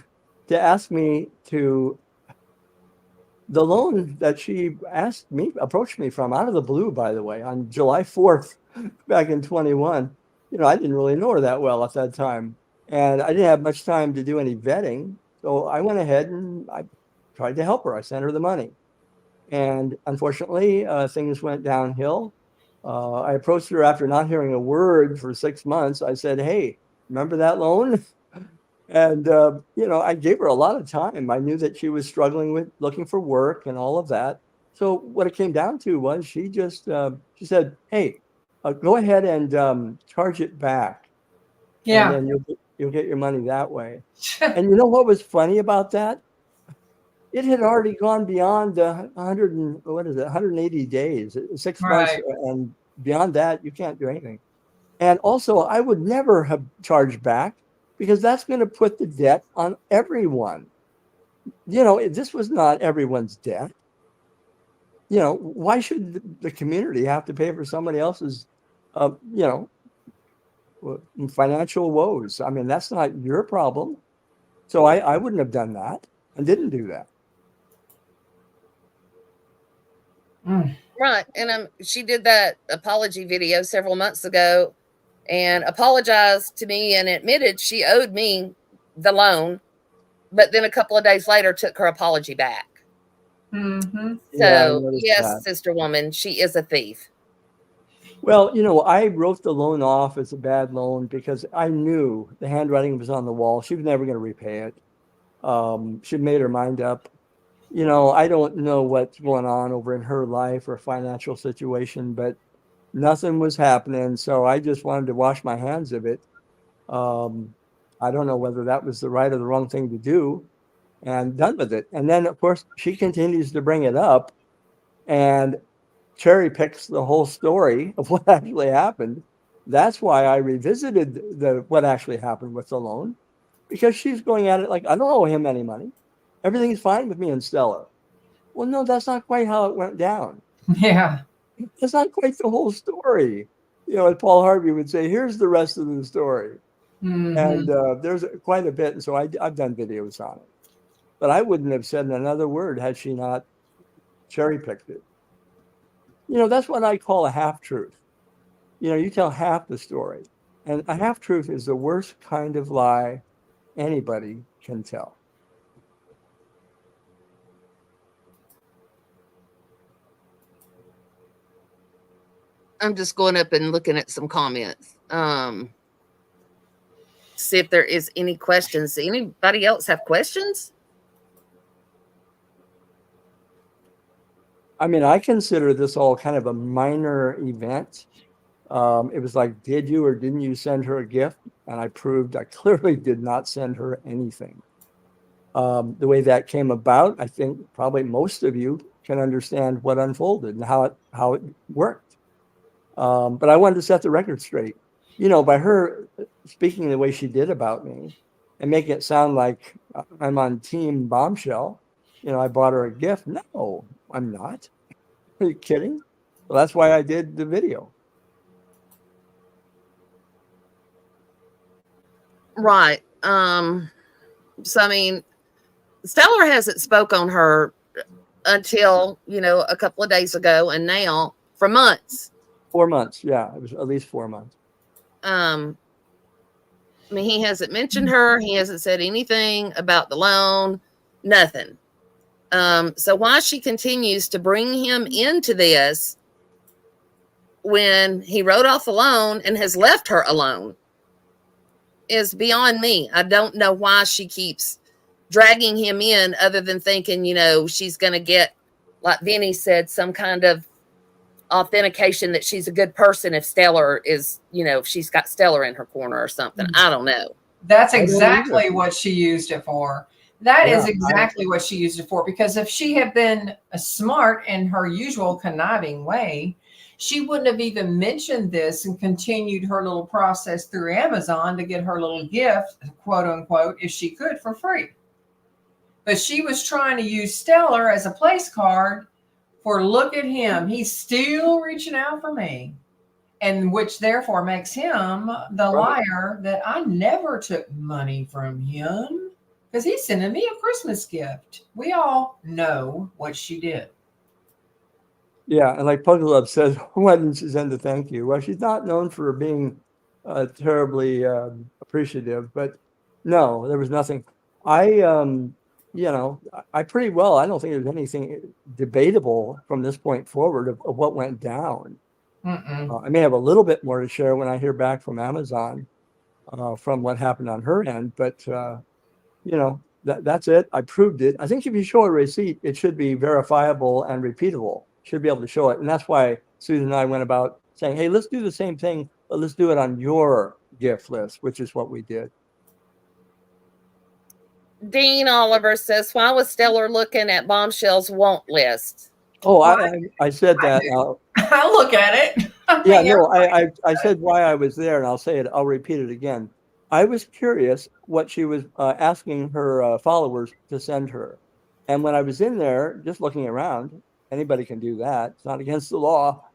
to ask me to, the loan that she approached me from out of the blue, by the way, on July 4th, back in 21, you know, I didn't really know her that well at that time. And I didn't have much time to do any vetting. So I went ahead and I tried to help her. I sent her the money. And unfortunately, things went downhill. I approached her after not hearing a word for 6 months. I said, hey, remember that loan? And, you know, I gave her a lot of time. I knew that she was struggling with looking for work and all of that. So what it came down to was she just, she said, hey, go ahead and charge it back. Yeah. And then you'll get your money that way. And you know what was funny about that? It had already gone beyond 180 days, 6 months. Right. And beyond that, you can't do anything. And also, I would never have charged back because that's going to put the debt on everyone. You know, this was not everyone's debt. You know, why should the community have to pay for somebody else's, you know, financial woes? I mean, that's not your problem. So I wouldn't have done that and didn't do that. Right. And she did that apology video several months ago and apologized to me and admitted she owed me the loan, but then a couple of days later took her apology back. Mm-hmm. So, yes, sister woman, she is a thief. Well, you know, I wrote the loan off as a bad loan because I knew the handwriting was on the wall. She was never going to repay it. She made her mind up. You know, I don't know what's going on over in her life or financial situation, but nothing was happening. So I just wanted to wash my hands of it. I don't know whether that was the right or the wrong thing to do, and done with it. And then, of course, she continues to bring it up and cherry picks the whole story of what actually happened. That's why I revisited what actually happened with the loan, because she's going at it like, I don't owe him any money. Everything's fine with me and Stella. Well, no, that's not quite how it went down. Yeah. That's not quite the whole story. You know, as Paul Harvey would say, here's the rest of the story. Mm-hmm. And there's quite a bit. And so I've done videos on it. But I wouldn't have said another word had she not cherry picked it. You know, that's what I call a half-truth. You know, you tell half the story. And a half-truth is the worst kind of lie anybody can tell. I'm just going up and looking at some comments. See if there is any questions. Anybody else have questions? I mean, I consider this all kind of a minor event. It was like, did you or didn't you send her a gift? And I proved I clearly did not send her anything. The way that came about, I think probably most of you can understand what unfolded and how it worked. But I wanted to set the record straight. You know, by her speaking the way she did about me and making it sound like I'm on Team Bombshell, you know, I bought her a gift. No, I'm not. Are you kidding? Well, that's why I did the video. Right. So, I mean, Stellar hasn't spoke on her until, you know, a couple of days ago, and now for months. 4 months. Yeah, it was at least 4 months. I mean, he hasn't mentioned her. He hasn't said anything about the loan, nothing. So why she continues to bring him into this when he wrote off the loan and has left her alone is beyond me. I don't know why she keeps dragging him in other than thinking, you know, she's going to get, like Vinny said, some kind of authentication that she's a good person if Stellar is, if she's got Stellar in her corner or something. I don't know. That's exactly what she used it for. That is exactly what she used it for. Because if she had been smart in her usual conniving way, she wouldn't have even mentioned this and continued her little process through Amazon to get her little gift, quote unquote, if she could, for free. But she was trying to use Stellar as a place card for, look at him, he's still reaching out for me. And which therefore makes him the liar that I never took money from him because he's sending me a Christmas gift. We all know what she did. Yeah, and like Puzzle Up says, why didn't she send a thank you? Well, she's not known for being terribly appreciative, but no, there was nothing. I pretty well, I don't think there's anything debatable from this point forward of what went down. I may have a little bit more to share when I hear back from Amazon from what happened on her end, but that's it. I proved it. I think if you show a receipt, it should be verifiable and repeatable. Should be able to show it, and that's why Susan and I went about saying, "Hey, let's do the same thing, but let's do it on your gift list," which is what we did. Dean Oliver says, "Why was Stellar looking at Bombshell's want list?" Oh, I said that. I'll look at it. I said why I was there, and I'll say it. I'll repeat it again. I was curious what she was asking her followers to send her. And when I was in there, just looking around, anybody can do that. It's not against the law.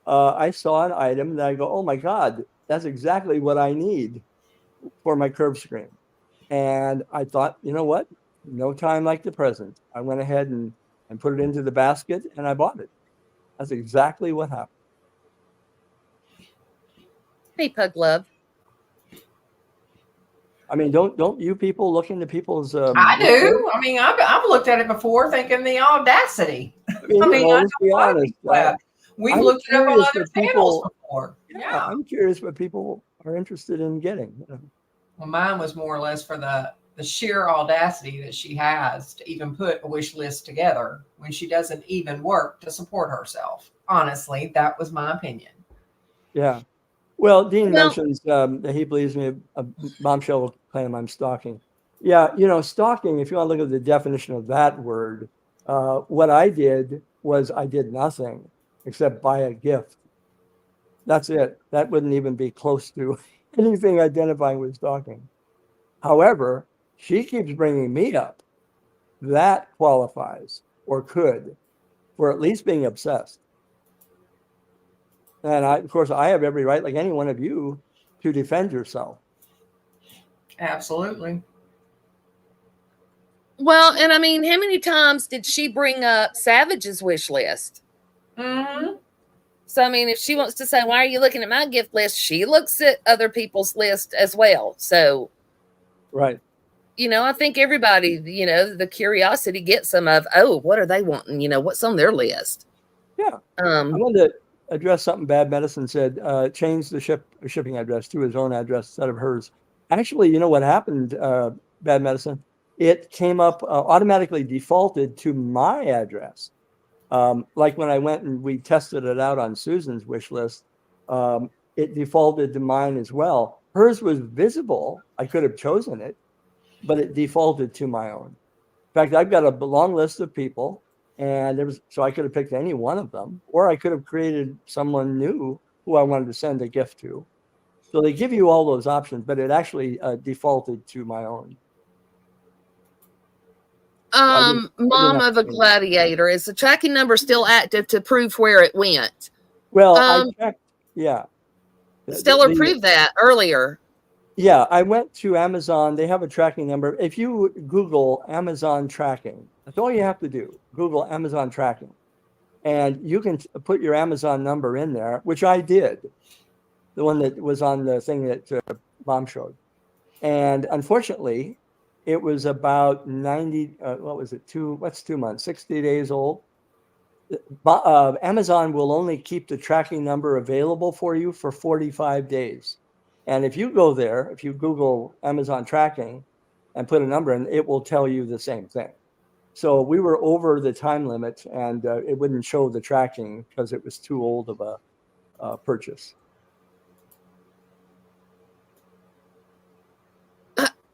I saw an item that I go, oh my God, that's exactly what I need for my curb screen. And I thought, you know what? No time like the present. I went ahead and put it into the basket and I bought it. That's exactly what happened. Hey, Pug Love. I mean, don't you people look into people's? I do. I mean, I've looked at it before, thinking the audacity. Let's be honest. We've looked it up on other channels before. Yeah, I'm curious what people are interested in getting. Well, mine was more or less for the sheer audacity that she has to even put a wish list together when she doesn't even work to support herself. Honestly, that was my opinion. Yeah. Well, Dean mentions that he believes me a bombshell will claim I'm stalking. Yeah, stalking, if you want to look at the definition of that word, what I did was I did nothing except buy a gift. That's it. That wouldn't even be close to anything identifying with stalking. However, she keeps bringing me up. That qualifies or could for at least being obsessed. And of course, I have every right, like any one of you, to defend yourself. Absolutely. Well, and I mean, how many times did she bring up Savage's wish list? Mm-hmm. So, I mean, if she wants to say, why are you looking at my gift list? She looks at other people's list as well. So, right. I think everybody, the curiosity gets some of, oh, what are they wanting? What's on their list? Yeah. I wanted to address something Bad Medicine said, change the shipping address to his own address instead of hers. Actually, you know what happened, Bad Medicine? It came up automatically defaulted to my address. Like when I went and we tested it out on Susan's wish list, it defaulted to mine as well. Hers was visible. I could have chosen it, but it defaulted to my own. In fact, I've got a long list of people. And so I could have picked any one of them, or I could have created someone new who I wanted to send a gift to. So they give you all those options, but it actually defaulted to my own. Mom of a Gladiator, is the tracking number still active to prove where it went? Well, I checked. Yeah. Stellar proved that earlier. Yeah, I went to Amazon. They have a tracking number. If you Google Amazon tracking, that's all you have to do. Google Amazon tracking. And you can put your Amazon number in there, which I did. The one that was on the thing that Mom showed. And unfortunately, it was about 90, what was it? 2 months? 60 days old. Amazon will only keep the tracking number available for you for 45 days. And if you go there, if you Google Amazon tracking and put a number in, it will tell you the same thing. So we were over the time limit, and it wouldn't show the tracking because it was too old of a purchase.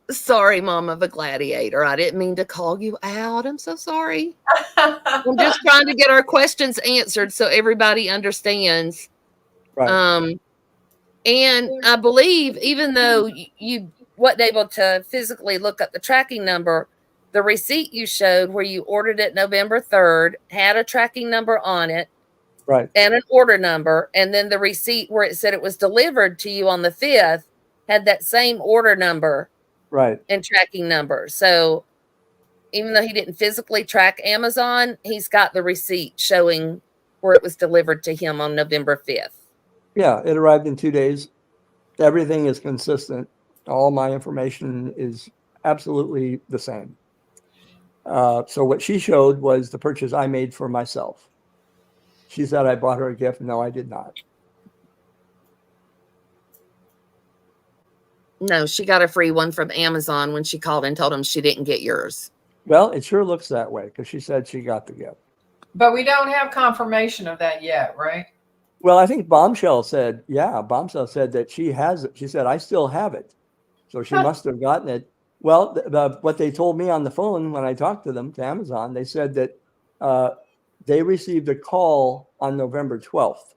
Sorry, Mom of a Gladiator. I didn't mean to call you out. I'm so sorry. I'm just trying to get our questions answered so everybody understands. Right. And I believe even though you wasn't able to physically look up the tracking number, the receipt you showed where you ordered it November 3rd had a tracking number on it. Right. And an order number. And then the receipt where it said it was delivered to you on the 5th had that same order number. Right. And tracking number. So even though he didn't physically track Amazon, he's got the receipt showing where it was delivered to him on November 5th. Yeah, it arrived in 2 days. Everything is consistent. All my information is absolutely the same. So what she showed was the purchase I made for myself. She said I bought her a gift. No, I did not. No, she got a free one from Amazon when she called and told him she didn't get yours. Well, it sure looks that way because she said she got the gift. But we don't have confirmation of that yet, right? Well, I think Bumshell said that she has it. She said, I still have it. So she must have gotten it. Well, what they told me on the phone when I talked to them, to Amazon, they said that they received a call on November 12th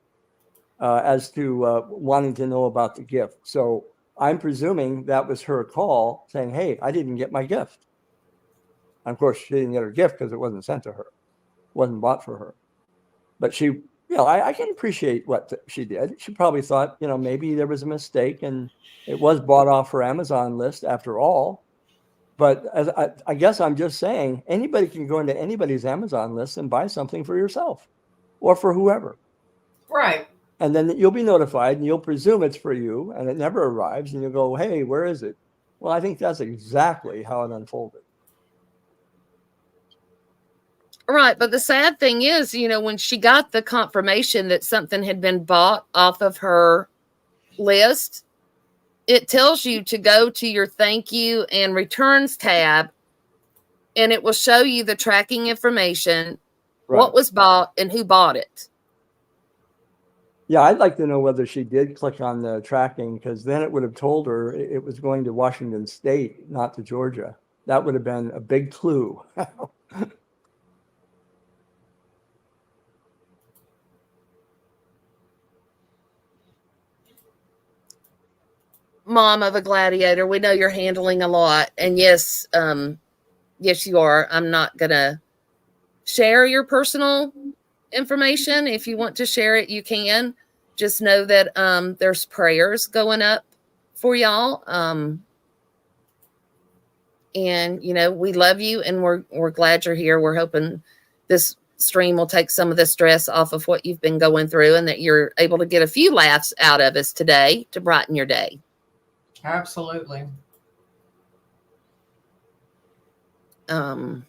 as to wanting to know about the gift. So I'm presuming that was her call saying, hey, I didn't get my gift. And of course, she didn't get her gift because it wasn't sent to her. It wasn't bought for her. But she, I can appreciate what she did. She probably thought, maybe there was a mistake and it was bought off her Amazon list after all. But as I guess I'm just saying, anybody can go into anybody's Amazon list and buy something for yourself or for whoever. Right. And then you'll be notified and you'll presume it's for you and it never arrives and you'll go, hey, where is it? Well, I think that's exactly how it unfolded. Right. But the sad thing is, when she got the confirmation that something had been bought off of her list, it tells you to go to your thank you and returns tab, and it will show you the tracking information, right, what was bought and who bought it. Yeah, I'd like to know whether she did click on the tracking, because then it would have told her it was going to Washington State, not to Georgia. That would have been a big clue. Mom of a Gladiator, we know you're handling a lot. And yes, yes, you are. I'm not going to share your personal information. If you want to share it, you can. Just know that there's prayers going up for y'all. And, we love you and we're glad you're here. We're hoping this stream will take some of the stress off of what you've been going through and that you're able to get a few laughs out of us today to brighten your day. Absolutely. And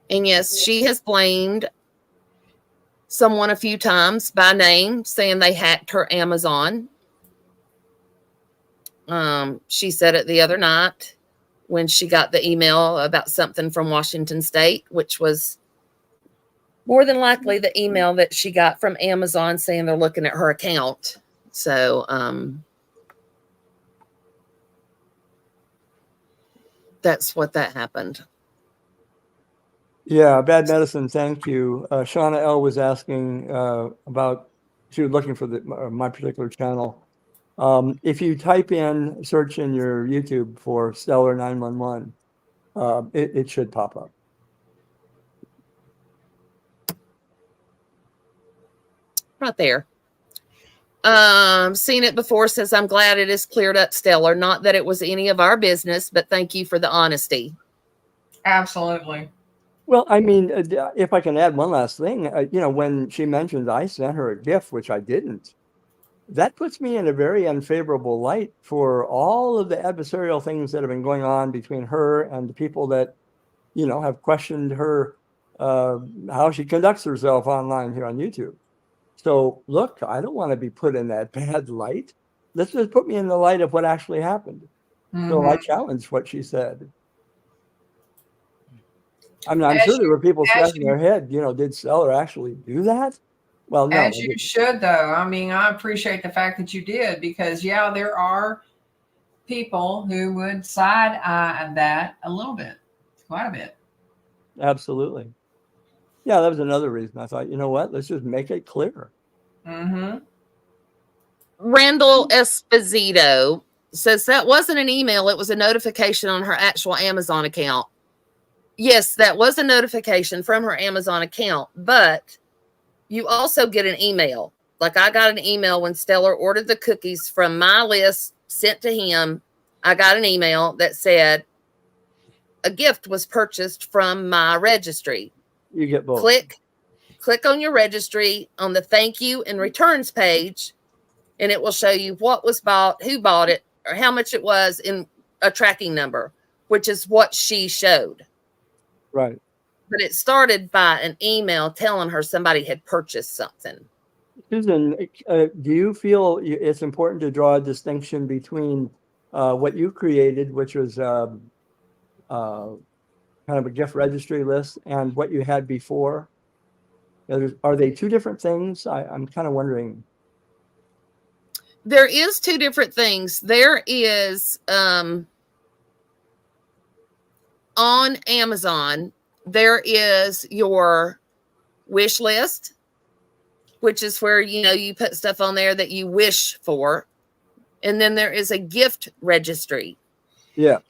yes, she has blamed someone a few times by name, saying they hacked her Amazon. She said it the other night when she got the email about something from Washington State, which was more than likely the email that she got from Amazon saying they're looking at her account. So, that's what that happened. Yeah, Bad Medicine, thank you. Shauna L. was asking about, she was looking for my particular channel. If you search in your YouTube for Stellar 911, it should pop up. Right there. Seen it before, says, I'm glad it is cleared up, Stellar. Not that it was any of our business, but thank you for the honesty. Absolutely. Well, I mean, if I can add one last thing, when she mentioned I sent her a gift, which I didn't, that puts me in a very unfavorable light for all of the adversarial things that have been going on between her and the people that, have questioned her, how she conducts herself online here on YouTube. So look, I don't want to be put in that bad light. Let's just put me in the light of what actually happened. Mm-hmm. So I challenge what she said. I mean, I'm sure there were people scratching their head, did Stellar actually do that? Well, no. As you should, though. I mean, I appreciate the fact that you did, because, yeah, there are people who would side eye that a little bit, quite a bit. Absolutely. Yeah, that was another reason. I thought, you know what? Let's just make it clear. Mm-hmm. Randall Esposito says that wasn't an email. It was a notification on her actual Amazon account. Yes, that was a notification from her Amazon account, but you also get an email. Like, I got an email when Stellar ordered the cookies from my list sent to him. I got an email that said a gift was purchased from my registry. You get both. Click on your registry on the thank you and returns page, and it will show you what was bought, who bought it, or how much it was in a tracking number, which is what she showed. Right. But it started by an email telling her somebody had purchased something. Susan, do you feel it's important to draw a distinction between what you created, which was kind of a gift registry list, and what you had before? Are they two different things? I'm kind of wondering. There is two different things. There is on Amazon, there is your wish list, which is where, you put stuff on there that you wish for. And then there is a gift registry. Yes.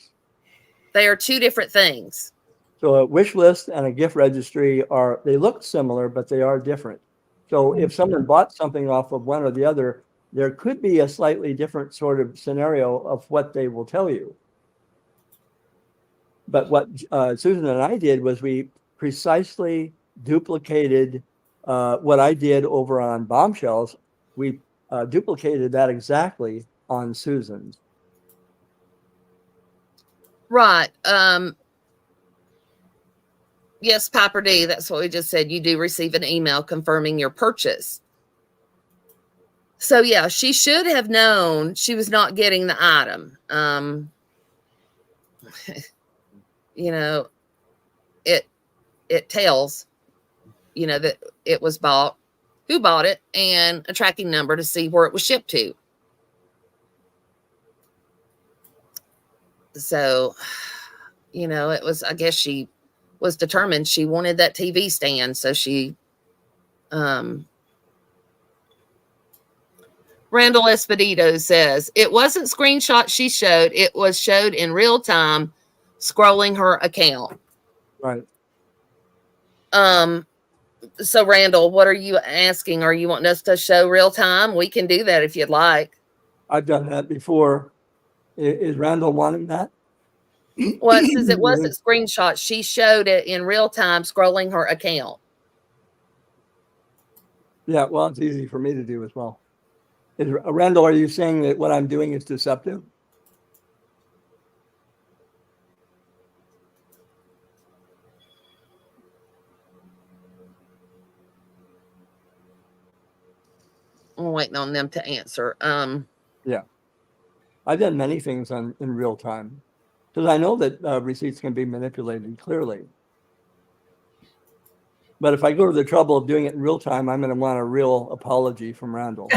They are two different things. So a wish list and a gift registry they look similar, but they are different. So if someone bought something off of one or the other, there could be a slightly different sort of scenario of what they will tell you. But what Susan and I did was we precisely duplicated what I did over on Bombshells. We duplicated that exactly on Susan's. Right. Yes, Piper D, that's what we just said. You do receive an email confirming your purchase. So, yeah, she should have known she was not getting the item. It tells, that it was bought, who bought it, and a tracking number to see where it was shipped to. So, it was, I guess she was determined she wanted that TV stand. So she, Randall Esposito says, it wasn't screenshot she showed. It was showed in real time scrolling her account. Right. So Randall, what are you asking? Are you wanting us to show real time? We can do that if you'd like. I've done that before. Is Randall wanting that? Well, it says it wasn't screenshot. She showed it in real time scrolling her account. Yeah, well, it's easy for me to do as well. Randall, are you saying that what I'm doing is deceptive? I'm waiting on them to answer. Yeah. I've done many things in real time because I know that receipts can be manipulated clearly. But if I go to the trouble of doing it in real time, I'm going to want a real apology from Randall.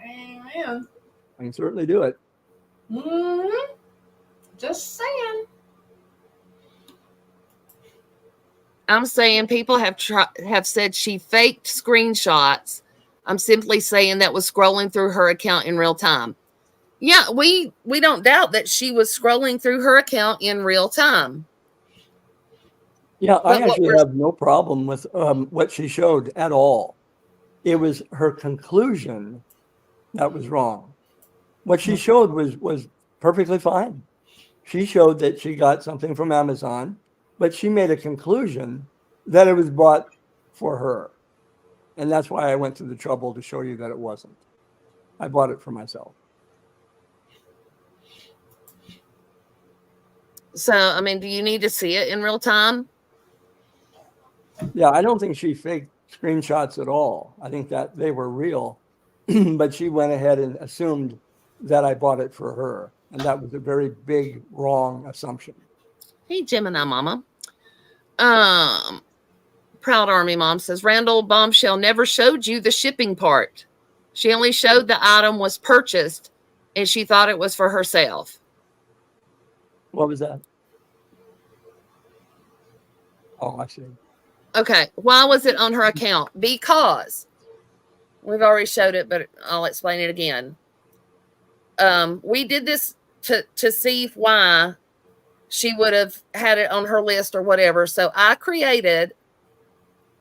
Amen. I can certainly do it. Mm-hmm. Just saying. I'm saying people have said she faked screenshots. I'm simply saying that was scrolling through her account in real time. Yeah, we don't doubt that she was scrolling through her account in real time. Yeah, I actually have no problem with what she showed at all. It was her conclusion that was wrong. What she showed was perfectly fine. She showed that she got something from Amazon, but she made a conclusion that it was bought for her. And that's why I went to the trouble to show you that it wasn't. I bought it for myself. So, I mean, do you need to see it in real time? Yeah, I don't think she faked screenshots at all. I think that they were real, but she went ahead and assumed that I bought it for her. And that was a very big, wrong assumption. Hey, Gemini Mama. Proud Army Mom says, Randall Bombshell never showed you the shipping part. She only showed the item was purchased, and she thought it was for herself. What was that? Oh, I see. Okay. Why was it on her account? Because we've already showed it, but I'll explain it again. We did this to see why she would have had it on her list or whatever. So I created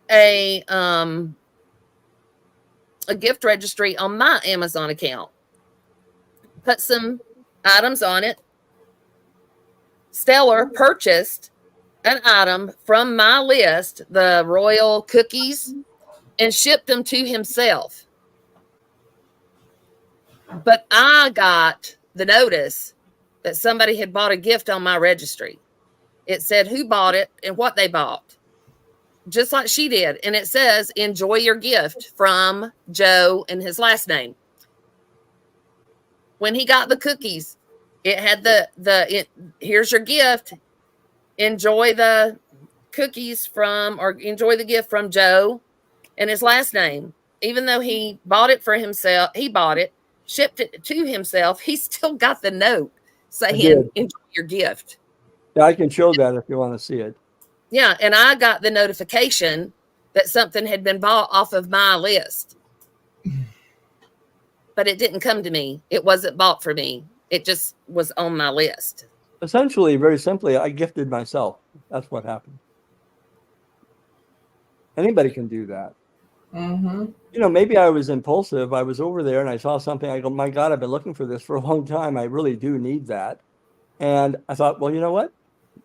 a gift registry on my Amazon account. Put some items on it. Stellar purchased an item from my list, the royal cookies, and shipped them to himself. But I got the notice that somebody had bought a gift on my registry. It said who bought it and what they bought, just like she did. And it says, enjoy your gift from Joe and his last name. When he got the cookies, it had here's your gift. Enjoy the cookies from, or enjoy the gift from Joe and his last name. Even though he bought it for himself, he bought it, shipped it to himself, he still got the note saying, enjoy your gift. Yeah, I can show that if you want to see it. Yeah, and I got the notification that something had been bought off of my list. But it didn't come to me. It wasn't bought for me. It just was on my list. Essentially, very simply, I gifted myself. That's what happened. Anybody can do that. Mm-hmm. You know, maybe I was impulsive. I was over there and I saw something. I go, my God, I've been looking for this for a long time. I really do need that. And I thought, well, you know what?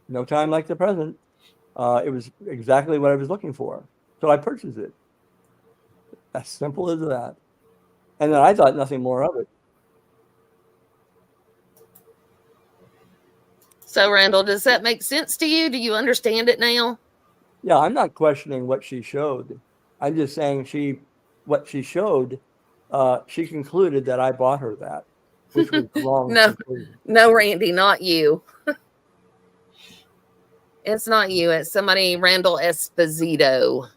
No time like the present. It was exactly what I was looking for. So I purchased it. As simple as that. And then I thought nothing more of it. So, Randall, does that make sense to you? Do you understand it now? Yeah, I'm not questioning what she showed. I'm just saying what she showed, she concluded that I bought her that, which was wrong. No, Randy, not you. It's not you. It's somebody, Randall Esposito.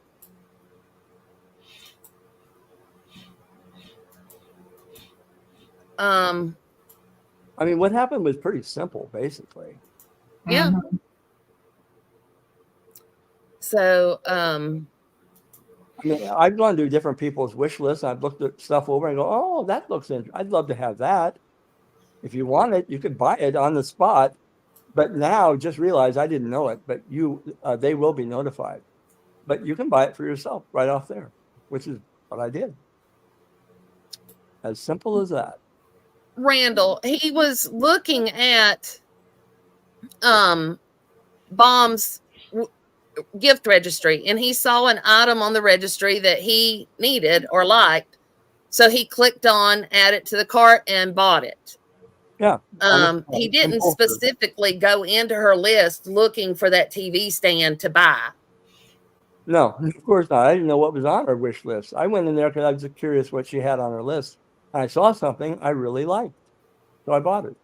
I mean, what happened was pretty simple, basically. Yeah. Mm-hmm. So, I mean, I've gone to different people's wish lists. I've looked at stuff over and go, oh, that looks interesting. I'd love to have that. If you want it, you could buy it on the spot. But now just realize I didn't know it, but they will be notified. But you can buy it for yourself right off there, which is what I did. As simple as that. Randall, he was looking at Bomb's gift registry, and he saw an item on the registry that he needed or liked. So he clicked on add it to the cart and bought it. Yeah. He didn't specifically go into her list looking for that TV stand to buy. No, of course not. I didn't know what was on her wish list. I went in there because I was curious what she had on her list. And I saw something I really liked. So I bought it.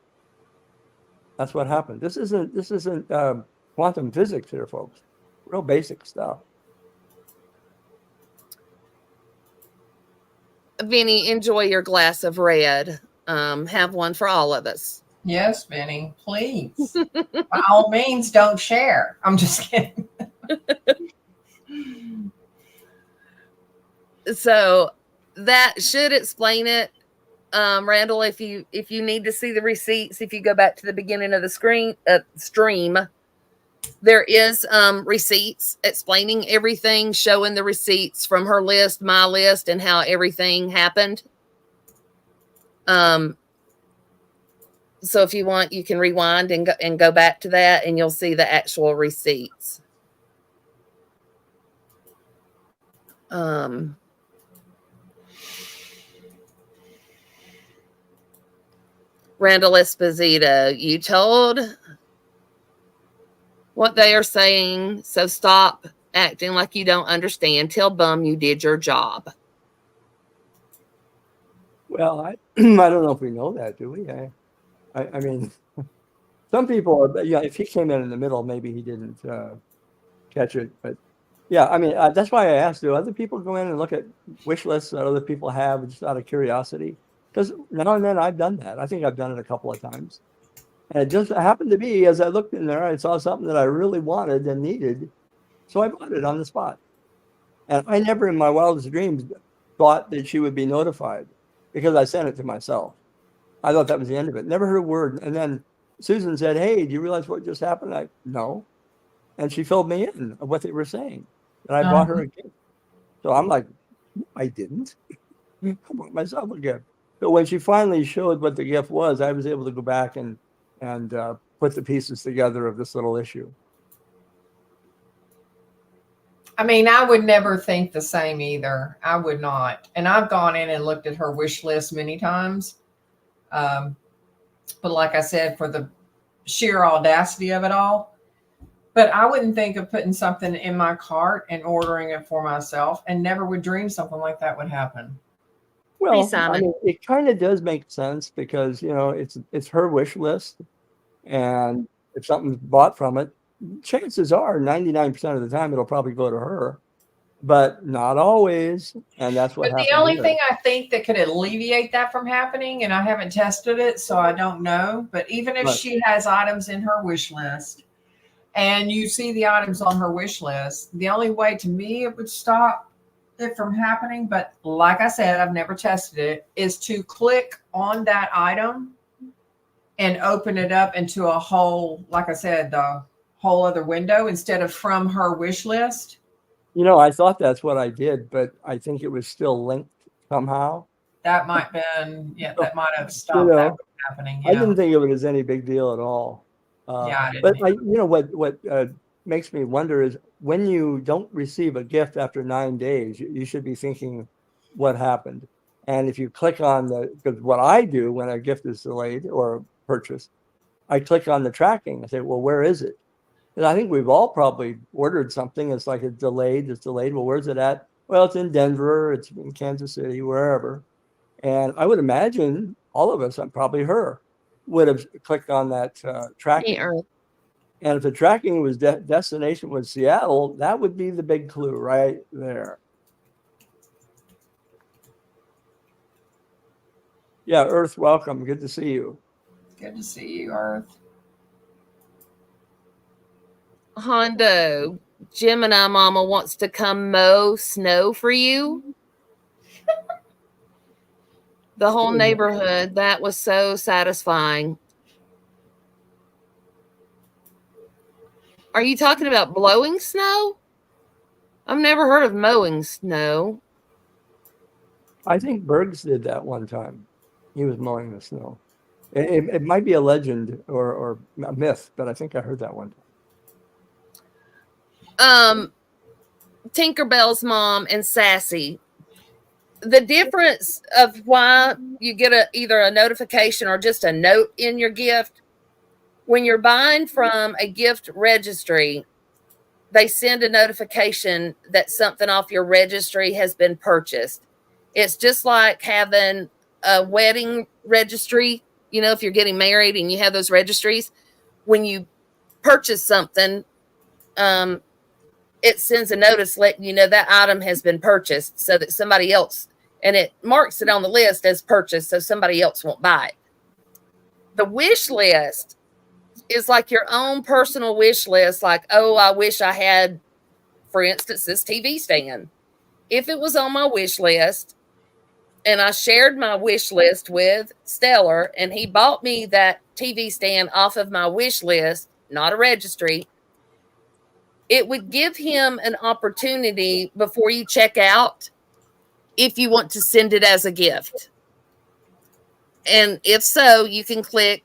That's what happened. This isn't quantum physics here, folks. Real basic stuff. Vinny, enjoy your glass of red. Have one for all of us. Yes, Vinny, please. By all means, don't share. I'm just kidding. So that should explain it. Randall, if you need to see the receipts, if you go back to the beginning of the stream, there is receipts explaining everything, showing the receipts from her list, my list, and how everything happened. So if you want, you can rewind and go back to that, and you'll see the actual receipts. Randall Esposito, you told what they are saying, so stop acting like you don't understand. Tell Bum you did your job. Well, I don't know if we know that, do we? I mean, some people, if he came in the middle, maybe he didn't catch it. But yeah, I mean, that's why I asked, do other people go in and look at wish lists that other people have just out of curiosity? Because now and then I've done that. I think I've done it a couple of times. And it just happened to be, as I looked in there, I saw something that I really wanted and needed. So I bought it on the spot. And I never in my wildest dreams thought that she would be notified because I sent it to myself. I thought that was the end of it. Never heard a word. And then Susan said, "Hey, do you realize what just happened?" No. And she filled me in of what they were saying. And I bought her a gift. So I'm like, I didn't. I bought myself a gift. But when she finally showed what the gift was, I was able to go back and put the pieces together of this little issue. I mean, I would never think the same either. I would not. And I've gone in and looked at her wish list many times. But like I said, for the sheer audacity of it all, but I wouldn't think of putting something in my cart and ordering it for myself, and never would dream something like that would happen. Well, I mean, it kind of does make sense because, it's her wish list. And if something's bought from it, chances are 99% of the time it'll probably go to her, but not always. And that's what happened. The only thing I think that could alleviate that from happening, and I haven't tested it, so I don't know, but even if she has items in her wish list and you see the items on her wish list, the only way to me it would stop it from happening, but like I said, I've never tested it, is to click on that item and open it up into a whole, like I said, the whole other window instead of from her wish list. I thought that's what I did, but I think it was still linked somehow. That might have been, that might have stopped that from happening. I didn't think of it as any big deal at all. I didn't. But what makes me wonder is when you don't receive a gift after 9 days, you should be thinking what happened. And if you click on because what I do when a gift is delayed or purchased, I click on the tracking and say, well, where is it? And I think we've all probably ordered something. It's like it's delayed. Well, where's it at? Well, it's in Denver. It's in Kansas City, wherever. And I would imagine all of us, and probably her, would have clicked on that tracking. And if the tracking was destination was Seattle, that would be the big clue right there. Yeah, Earth, welcome. Good to see you. Good to see you, Earth. Hondo, Gemini Mama wants to come mow snow for you. The whole neighborhood. That was so satisfying. Are you talking about blowing snow? I've never heard of mowing snow. I think Bergs did that one time. He was mowing the snow. It might be a legend or a myth, but I think I heard that one time. Tinkerbell's mom and Sassy. The difference of why you get either a notification or just a note in your gift, when you're buying from a gift registry, they send a notification that something off your registry has been purchased. It's just like having a wedding registry. If you're getting married and you have those registries, when you purchase something, it sends a notice letting you know that item has been purchased so that somebody else, and it marks it on the list as purchased so somebody else won't buy it. The wish list is like your own personal wish list. Like, oh, I wish I had, for instance, this TV stand. If it was on my wish list and I shared my wish list with Stellar and he bought me that TV stand off of my wish list, not a registry, it would give him an opportunity before you check out if you want to send it as a gift. And if so, you can click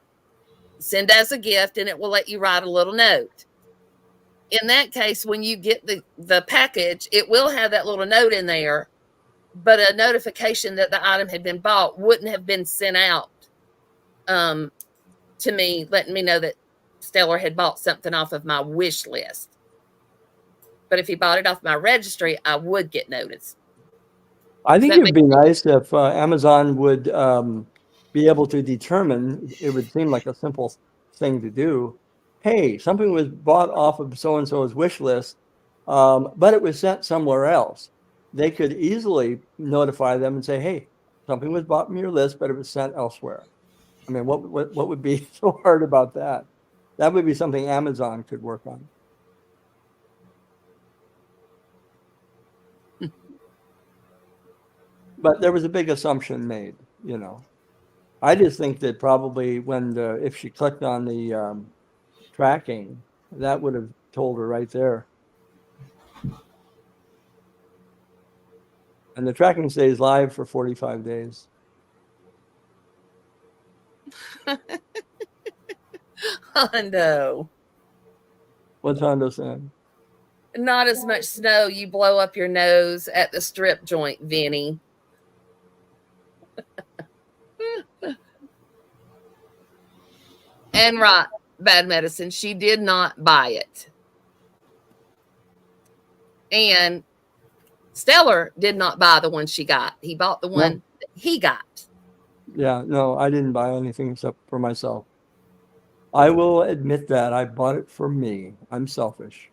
send as a gift and it will let you write a little note. In that case, when you get the package, it will have that little note in there, but a notification that the item had been bought wouldn't have been sent out to me, letting me know that Stellar had bought something off of my wish list. But if he bought it off my registry, I would get notice. I think it would be nice if Amazon would be able to determine, it would seem like a simple thing to do. Hey, something was bought off of so-and-so's wish list, but it was sent somewhere else. They could easily notify them and say, hey, something was bought from your list, but it was sent elsewhere. I mean, what would be so hard about that? That would be something Amazon could work on. But there was a big assumption made, you know. I just think that probably if she clicked on the tracking, that would have told her right there. And the tracking stays live for 45 days. Hondo. What's Hondo saying? Not as much snow. You blow up your nose at the strip joint, Vinny. And right, bad medicine. She did not buy it. And Stellar did not buy the one she got. He bought the one that he got. Yeah, no, I didn't buy anything except for myself. I will admit that. I bought it for me. I'm selfish.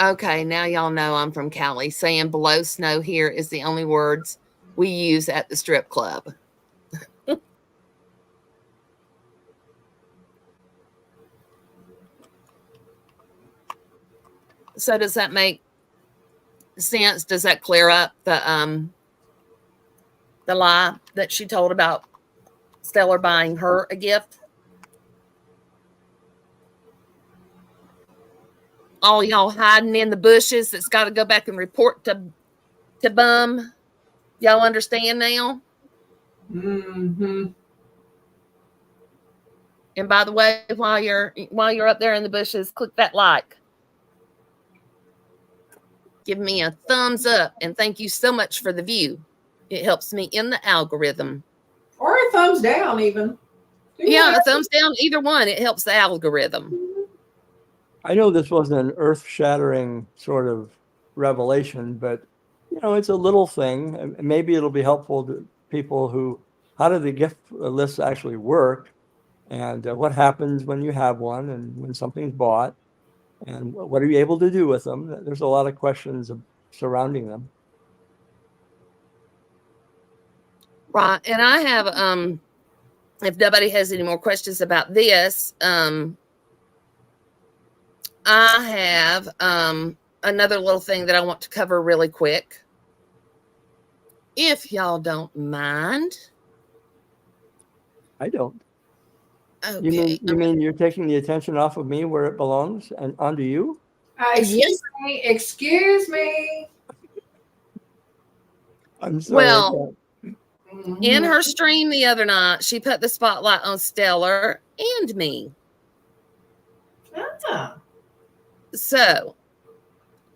Okay, now y'all know I'm from Cali. Saying below snow here is the only words we use at the strip club. So does that make sense? Does that clear up the lie that she told about Stellar buying her a gift? All y'all hiding in the bushes that's got to go back and report to Bum. Y'all understand now? Mm-hmm. And by the way, while you're up there in the bushes, click that like. Give me a thumbs up, and thank you so much for the view. It helps me in the algorithm. Or a thumbs down, even. Yeah, a thumbs down, either one. It helps the algorithm. I know this wasn't an earth-shattering sort of revelation, but you know, it's a little thing. Maybe it'll be helpful to people who, how do the gift lists actually work, and what happens when you have one, and when something's bought, and what are you able to do with them? There's a lot of questions surrounding them. Right, and I have if nobody has any more questions about this, I have another little thing that I want to cover really quick. If y'all don't mind. I don't. Okay. You mean you're taking the attention off of me where it belongs and onto you? Excuse me. I'm sorry. Well, in her stream the other night, she put the spotlight on Stellar and me. Ah. So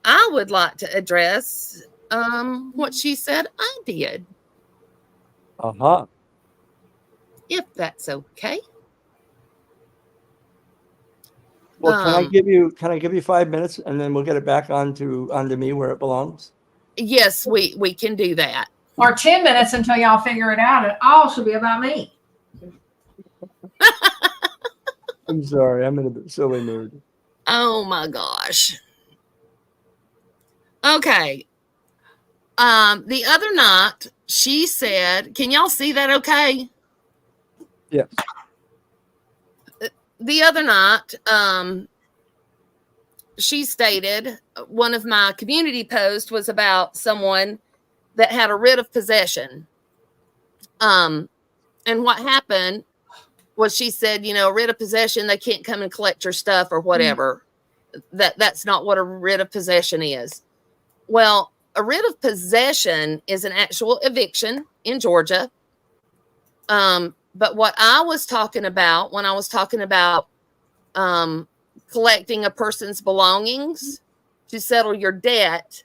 I would like to address what she said I did. Uh-huh. If that's okay. Well, can I give you 5 minutes and then we'll get it back onto me where it belongs? Yes, we can do that. Or 10 minutes until y'all figure it out. It all should be about me. I'm sorry. I'm in a silly mood. Oh my gosh. Okay. The other night she said, can y'all see that okay? Yes. The other night, she stated one of my community posts was about someone that had a writ of possession. And what happened was she said, you know, writ of possession, they can't come and collect your stuff or whatever. That's not what a writ of possession is. Well, a writ of possession is an actual eviction in Georgia. But what I was talking about when I was talking about collecting a person's belongings to settle your debt,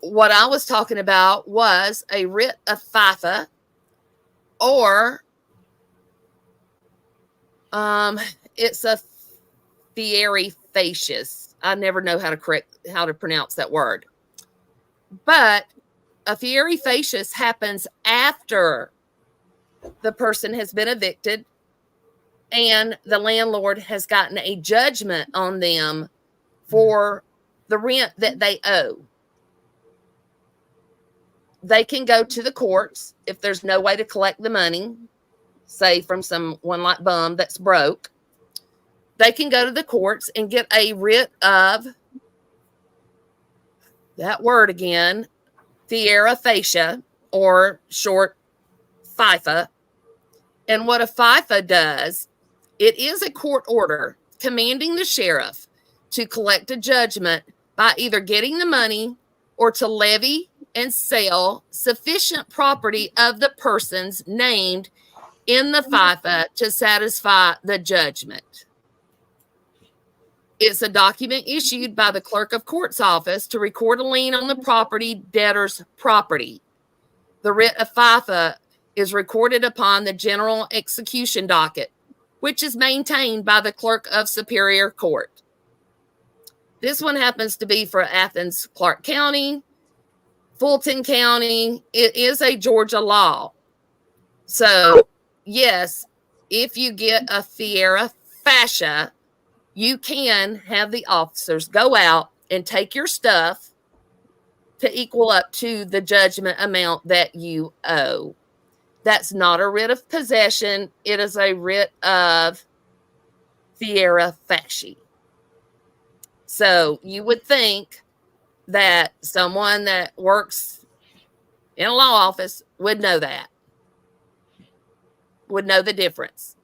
what I was talking about was a writ of FIFA, or it's a fieri facius. I never know how to pronounce that word. But a fieri facias happens after the person has been evicted and the landlord has gotten a judgment on them for the rent that they owe. They can go to the courts if there's no way to collect the money, say from someone like Bum that's broke. They can go to the courts and get a writ of, that word again, fieri facia, or short FIFA. And what a FIFA does, it is a court order commanding the sheriff to collect a judgment by either getting the money or to levy and sell sufficient property of the persons named in the FIFA to satisfy the judgment. It's a document issued by the clerk of court's office to record a lien on the property debtor's property. The writ of FIFA is recorded upon the general execution docket, which is maintained by the clerk of Superior Court. This one happens to be for Athens, Clark County, Fulton County. It is a Georgia law. So, yes, if you get a fieri facia, you can have the officers go out and take your stuff to equal up to the judgment amount that you owe. That's not a writ of possession. It is a writ of fieri facie. So you would think that someone that works in a law office would know that, would know the difference.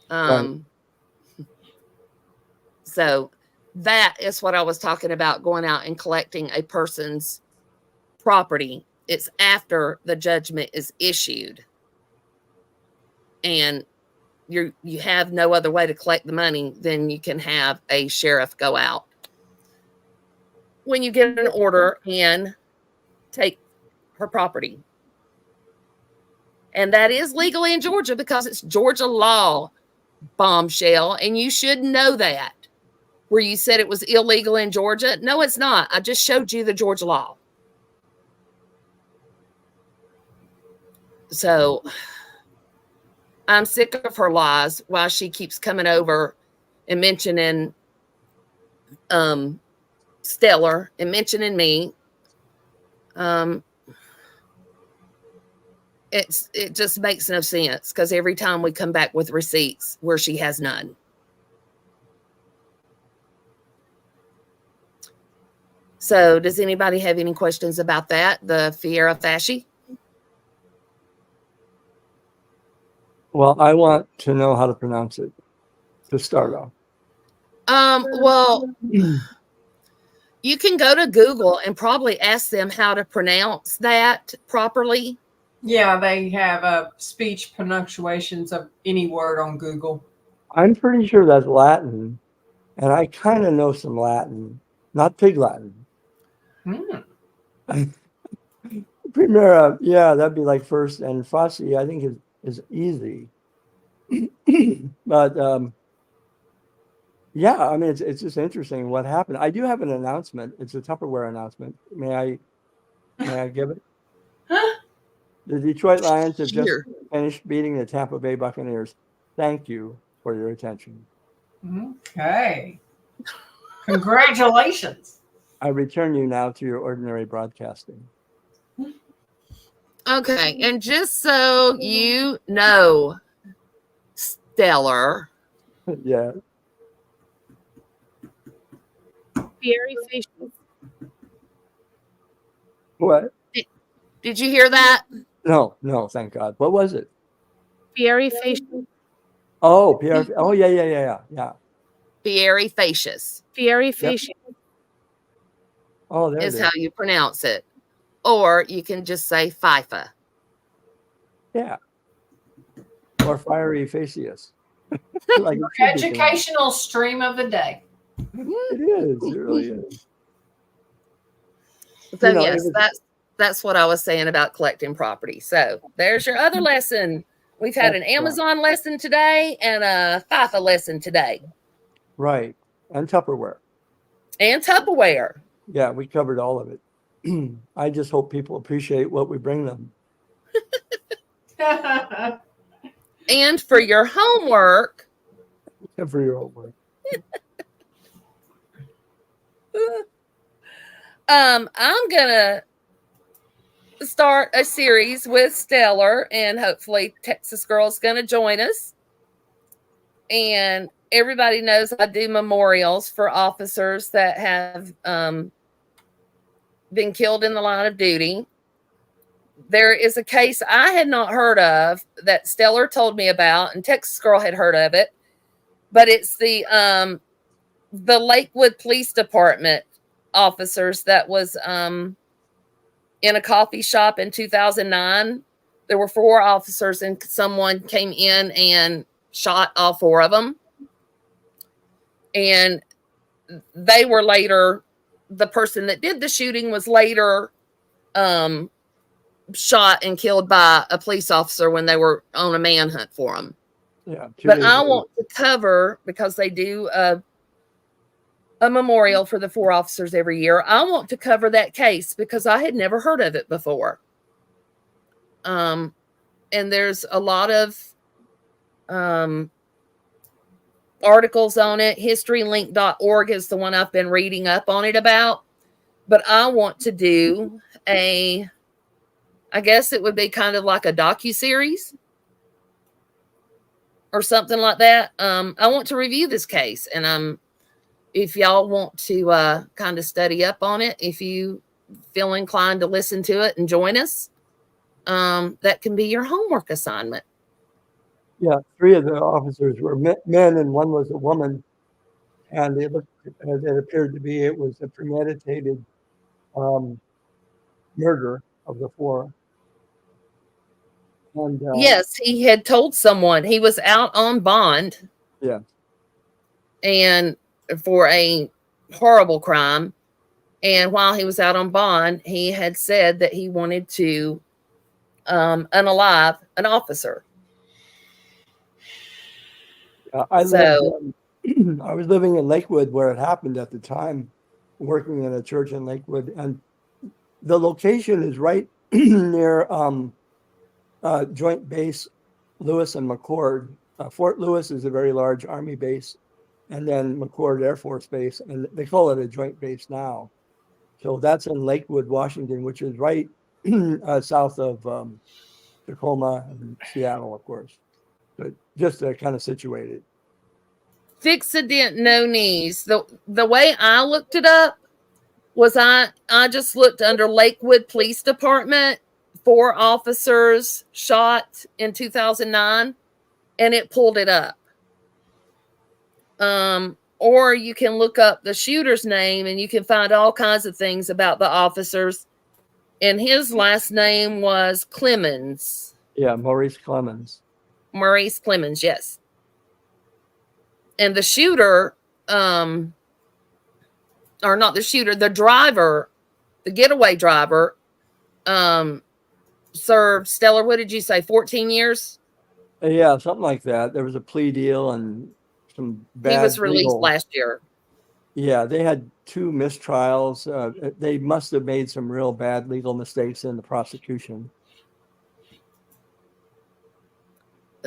Right. So that is what I was talking about, going out and collecting a person's property. It's after the judgment is issued and you have no other way to collect the money, then you can have a sheriff go out when you get an order and take her property. And that is legal in Georgia because it's Georgia law, bombshell, and you should know that. Where you said it was illegal in Georgia. No, it's not. I just showed you the Georgia law. So I'm sick of her lies while she keeps coming over and mentioning Stellar and mentioning me. It just makes no sense because every time we come back with receipts where she has none. So does anybody have any questions about that? The fieri facie? Well, I want to know how to pronounce it to start off. Well, you can go to Google and probably ask them how to pronounce that properly. Yeah, they have speech pronunciations of any word on Google. I'm pretty sure that's Latin, and I kind of know some Latin, not Pig Latin. Primera, yeah, that'd be like first, and Fasci, I think is easy. But yeah, I mean, it's just interesting what happened. I do have an announcement. It's a Tupperware announcement. May I give it? The Detroit Lions have just finished beating the Tampa Bay Buccaneers. Thank you for your attention. Okay. Congratulations. I return you now to your ordinary broadcasting. Okay, and just so you know, Stellar. Yeah. Fieri facial. What? Did you hear that? No, thank God. What was it? Fieri facial. Oh, Pierre. Oh, yeah. Fieri facius. Fieri facial. Yep. Oh, there is how you pronounce it. Or you can just say FIFA. Yeah. Or fiery facius. Like educational stream of the day. It is. It really is. So yes, that's what I was saying about collecting property. So there's your other lesson. We've had an Amazon lesson today and a FIFA lesson today. Right. And Tupperware. And Tupperware. Yeah, we covered all of it. I just hope people appreciate what we bring them. And for your homework. And for your homework. I'm gonna start a series with Stellar, and hopefully Texas Girl's gonna join us. And everybody knows I do memorials for officers that have been killed in the line of duty. There is a case I had not heard of that Stellar told me about, and Texas Girl had heard of it, but it's the Lakewood Police Department officers that was in a coffee shop in 2009. There were 4 officers, and someone came in and shot all 4 of them. And they were later, the person that did the shooting was later shot and killed by a police officer when they were on a manhunt for him. Yeah. But I want to cover, because they do a memorial for the 4 officers every year. I want to cover that case because I had never heard of it before. And there's a lot of articles on it. Historylink.org is the one I've been reading up on it about. But I want to do I guess it would be kind of like a docuseries or something like that. I want to review this case, and if y'all want to kind of study up on it, if you feel inclined to listen to it and join us, that can be your homework assignment. Yeah, 3 of the officers were men and 1 was a woman, and it appeared to be, it was a premeditated murder of the 4. And yes, he had told someone he was out on bond. Yeah. And for a horrible crime. And while he was out on bond, he had said that he wanted to unalive an officer. I was living in Lakewood where it happened at the time, working in a church in Lakewood, and the location is right near Joint Base Lewis and McChord. Fort Lewis is a very large Army base, and then McChord Air Force Base, and they call it a joint base now. So that's in Lakewood, Washington, which is right south of Tacoma and Seattle, of course. But just kind of situated. Fix a dent, no knees. The way I looked it up was I just looked under Lakewood Police Department, 4 officers shot in 2009, and it pulled it up. Or you can look up the shooter's name, and you can find all kinds of things about the officers. And his last name was Clemens. Yeah, Maurice Clemens. Maurice Clemens, yes. And the shooter, or not the shooter, the driver, the getaway driver, served, Stellar, what did you say, 14 years? Yeah, something like that. There was a plea deal and some bad. He was released last year. Yeah, they had 2 mistrials. They must have made some real bad legal mistakes in the prosecution.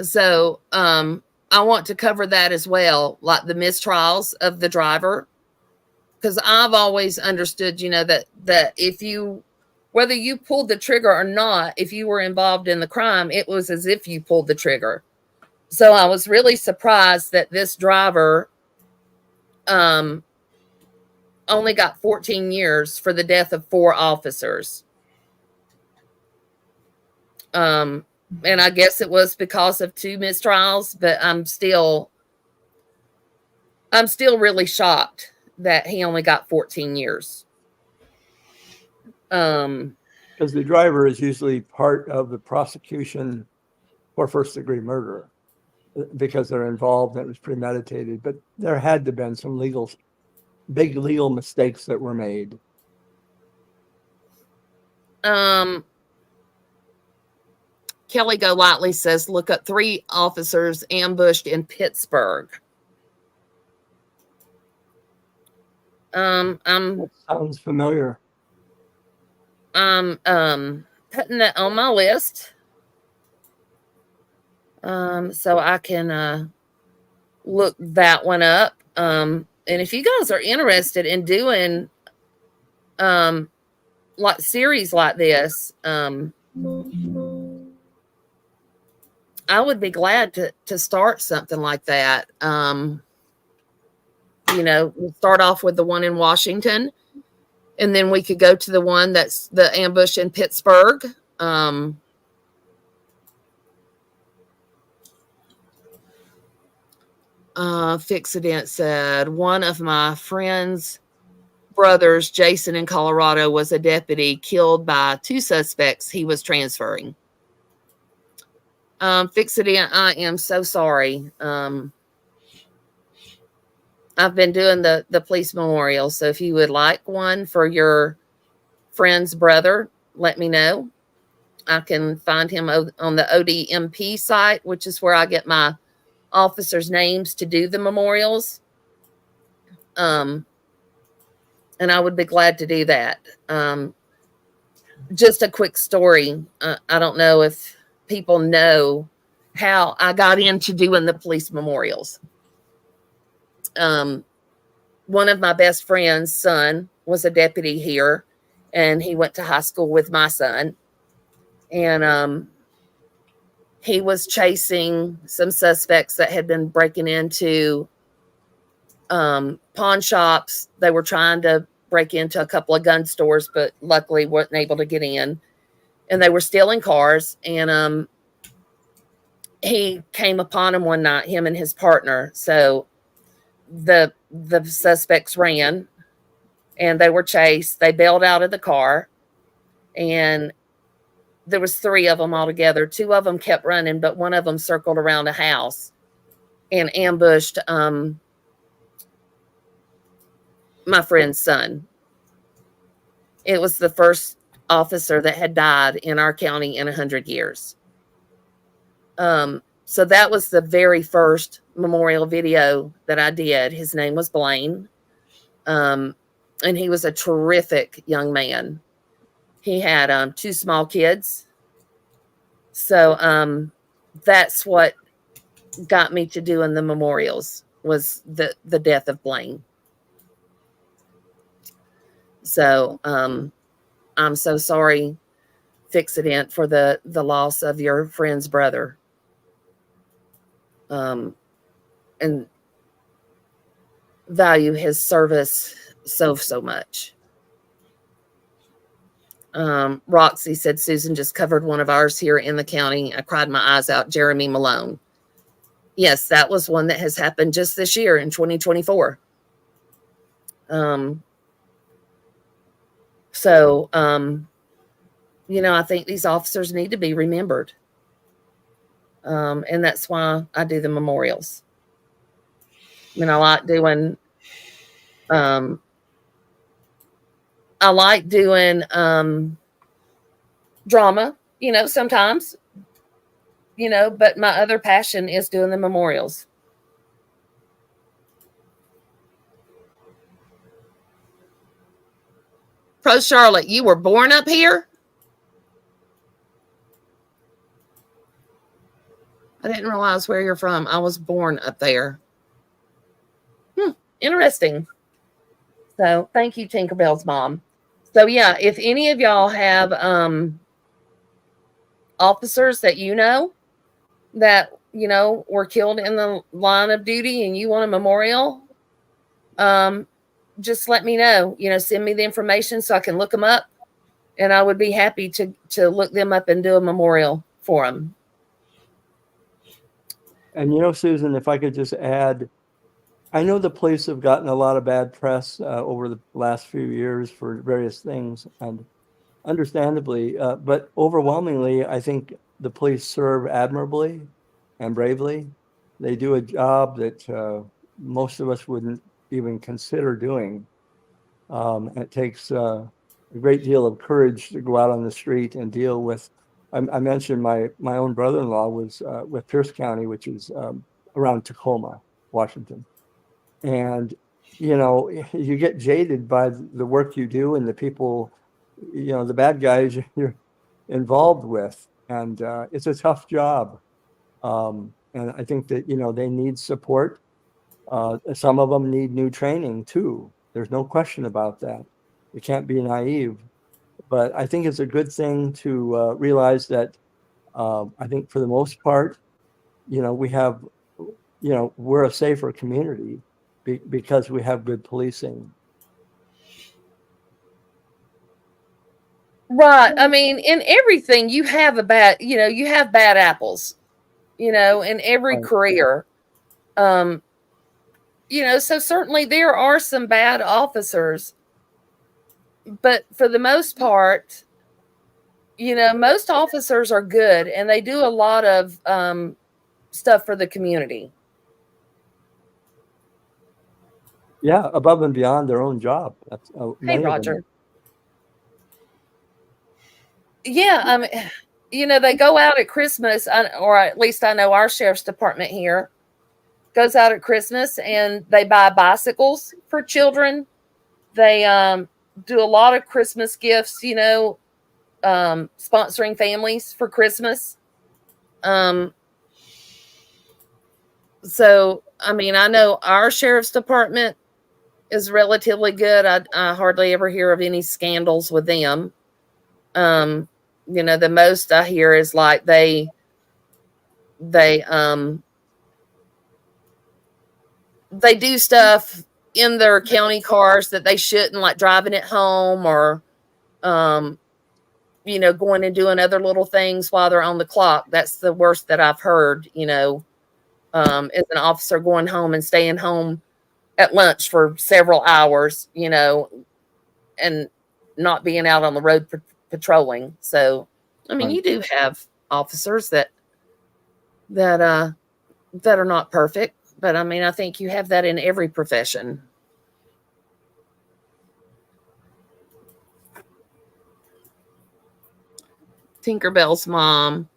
So I want to cover that as well, like the mistrials of the driver, because I've always understood, that if you, whether you pulled the trigger or not, if you were involved in the crime, it was as if you pulled the trigger. So I was really surprised that this driver only got 14 years for the death of 4 officers. And I guess it was because of 2 mistrials, but I'm still really shocked that he only got 14 years. Because the driver is usually part of the prosecution for first-degree murder because they're involved and it was premeditated. But there had to have been some big legal mistakes that were made. Kelly Golightly says, look up 3 officers ambushed in Pittsburgh. That sounds familiar. I'm putting that on my list. So I can look that one up. And if you guys are interested in doing like series like this, I would be glad to start something like that. We'll start off with the one in Washington, and then we could go to the one that's the ambush in Pittsburgh. Fixident said, one of my friends' brothers, Jason in Colorado, was a deputy killed by 2 suspects he was transferring. Fixident, I am so sorry. I've been doing the police memorial, so if you would like one for your friend's brother, let me know. I can find him on the ODMP site, which is where I get my officers' names to do the memorials. And I would be glad to do that. Just a quick story. I don't know if people know how I got into doing the police memorials. One of my best friend's son was a deputy here, and he went to high school with my son. And he was chasing some suspects that had been breaking into pawn shops. They were trying to break into a couple of gun stores, but luckily weren't able to get in. And they were stealing cars. And he came upon him one night, him and his partner. So the suspects ran, and they were chased. They bailed out of the car, and there was 3 of them altogether. 2 of them kept running, but one of them circled around a house and ambushed my friend's son. It was the first officer that had died in our county in 100 years. So that was the very first memorial video that I did. His name was Blaine. And he was a terrific young man. He had 2 small kids. So that's what got me to doing the memorials, was the death of Blaine. So I'm so sorry, Fixident, for the loss of your friend's brother. And value his service so much. Roxy said, Susan just covered one of ours here in the county. I cried my eyes out. Jeremy Malone. Yes, that was one that has happened just this year in 2024. I think these officers need to be remembered. And that's why I do the memorials. I like doing drama, sometimes, but my other passion is doing the memorials. Pro Charlotte, you were born up here? I didn't realize where you're from. I was born up there. Interesting. So thank you, Tinkerbell's mom. So yeah, if any of y'all have officers that that were killed in the line of duty and you want a memorial, just let me know. Send me the information so I can look them up, and I would be happy to look them up and do a memorial for them. And Susan, if I could just add, I know the police have gotten a lot of bad press over the last few years for various things, and understandably, but overwhelmingly, I think the police serve admirably and bravely. They do a job that most of us wouldn't even consider doing. It takes a great deal of courage to go out on the street and deal with. I mentioned my own brother-in-law was with Pierce County, which is around Tacoma, Washington. And, you get jaded by the work you do and the people the bad guys you're involved with, and it's a tough job. And I think that they need support. Some of them need new training too. There's no question about that. You can't be naive. But I think it's a good thing to realize that I think for the most part, we have, we're a safer community because we have good policing. Right. I mean, in everything you have you have bad apples, in every Right. career. So certainly there are some bad officers, but for the most part, most officers are good and they do a lot of stuff for the community. Yeah, above and beyond their own job. That's Hey, Roger. Yeah, they go out at Christmas, or at least I know our sheriff's department here goes out at Christmas and they buy bicycles for children. They do a lot of Christmas gifts, sponsoring families for Christmas. So, I mean, I know our sheriff's department is relatively good. I hardly ever hear of any scandals with them. The most I hear is like they do stuff in their county cars that they shouldn't, like driving it home or, going and doing other little things while they're on the clock. That's the worst that I've heard, is an officer going home and staying home at lunch for several hours, and not being out on the road patrolling. So, I mean, you do have officers that are not perfect, but I mean, I think you have that in every profession. Tinkerbell's mom.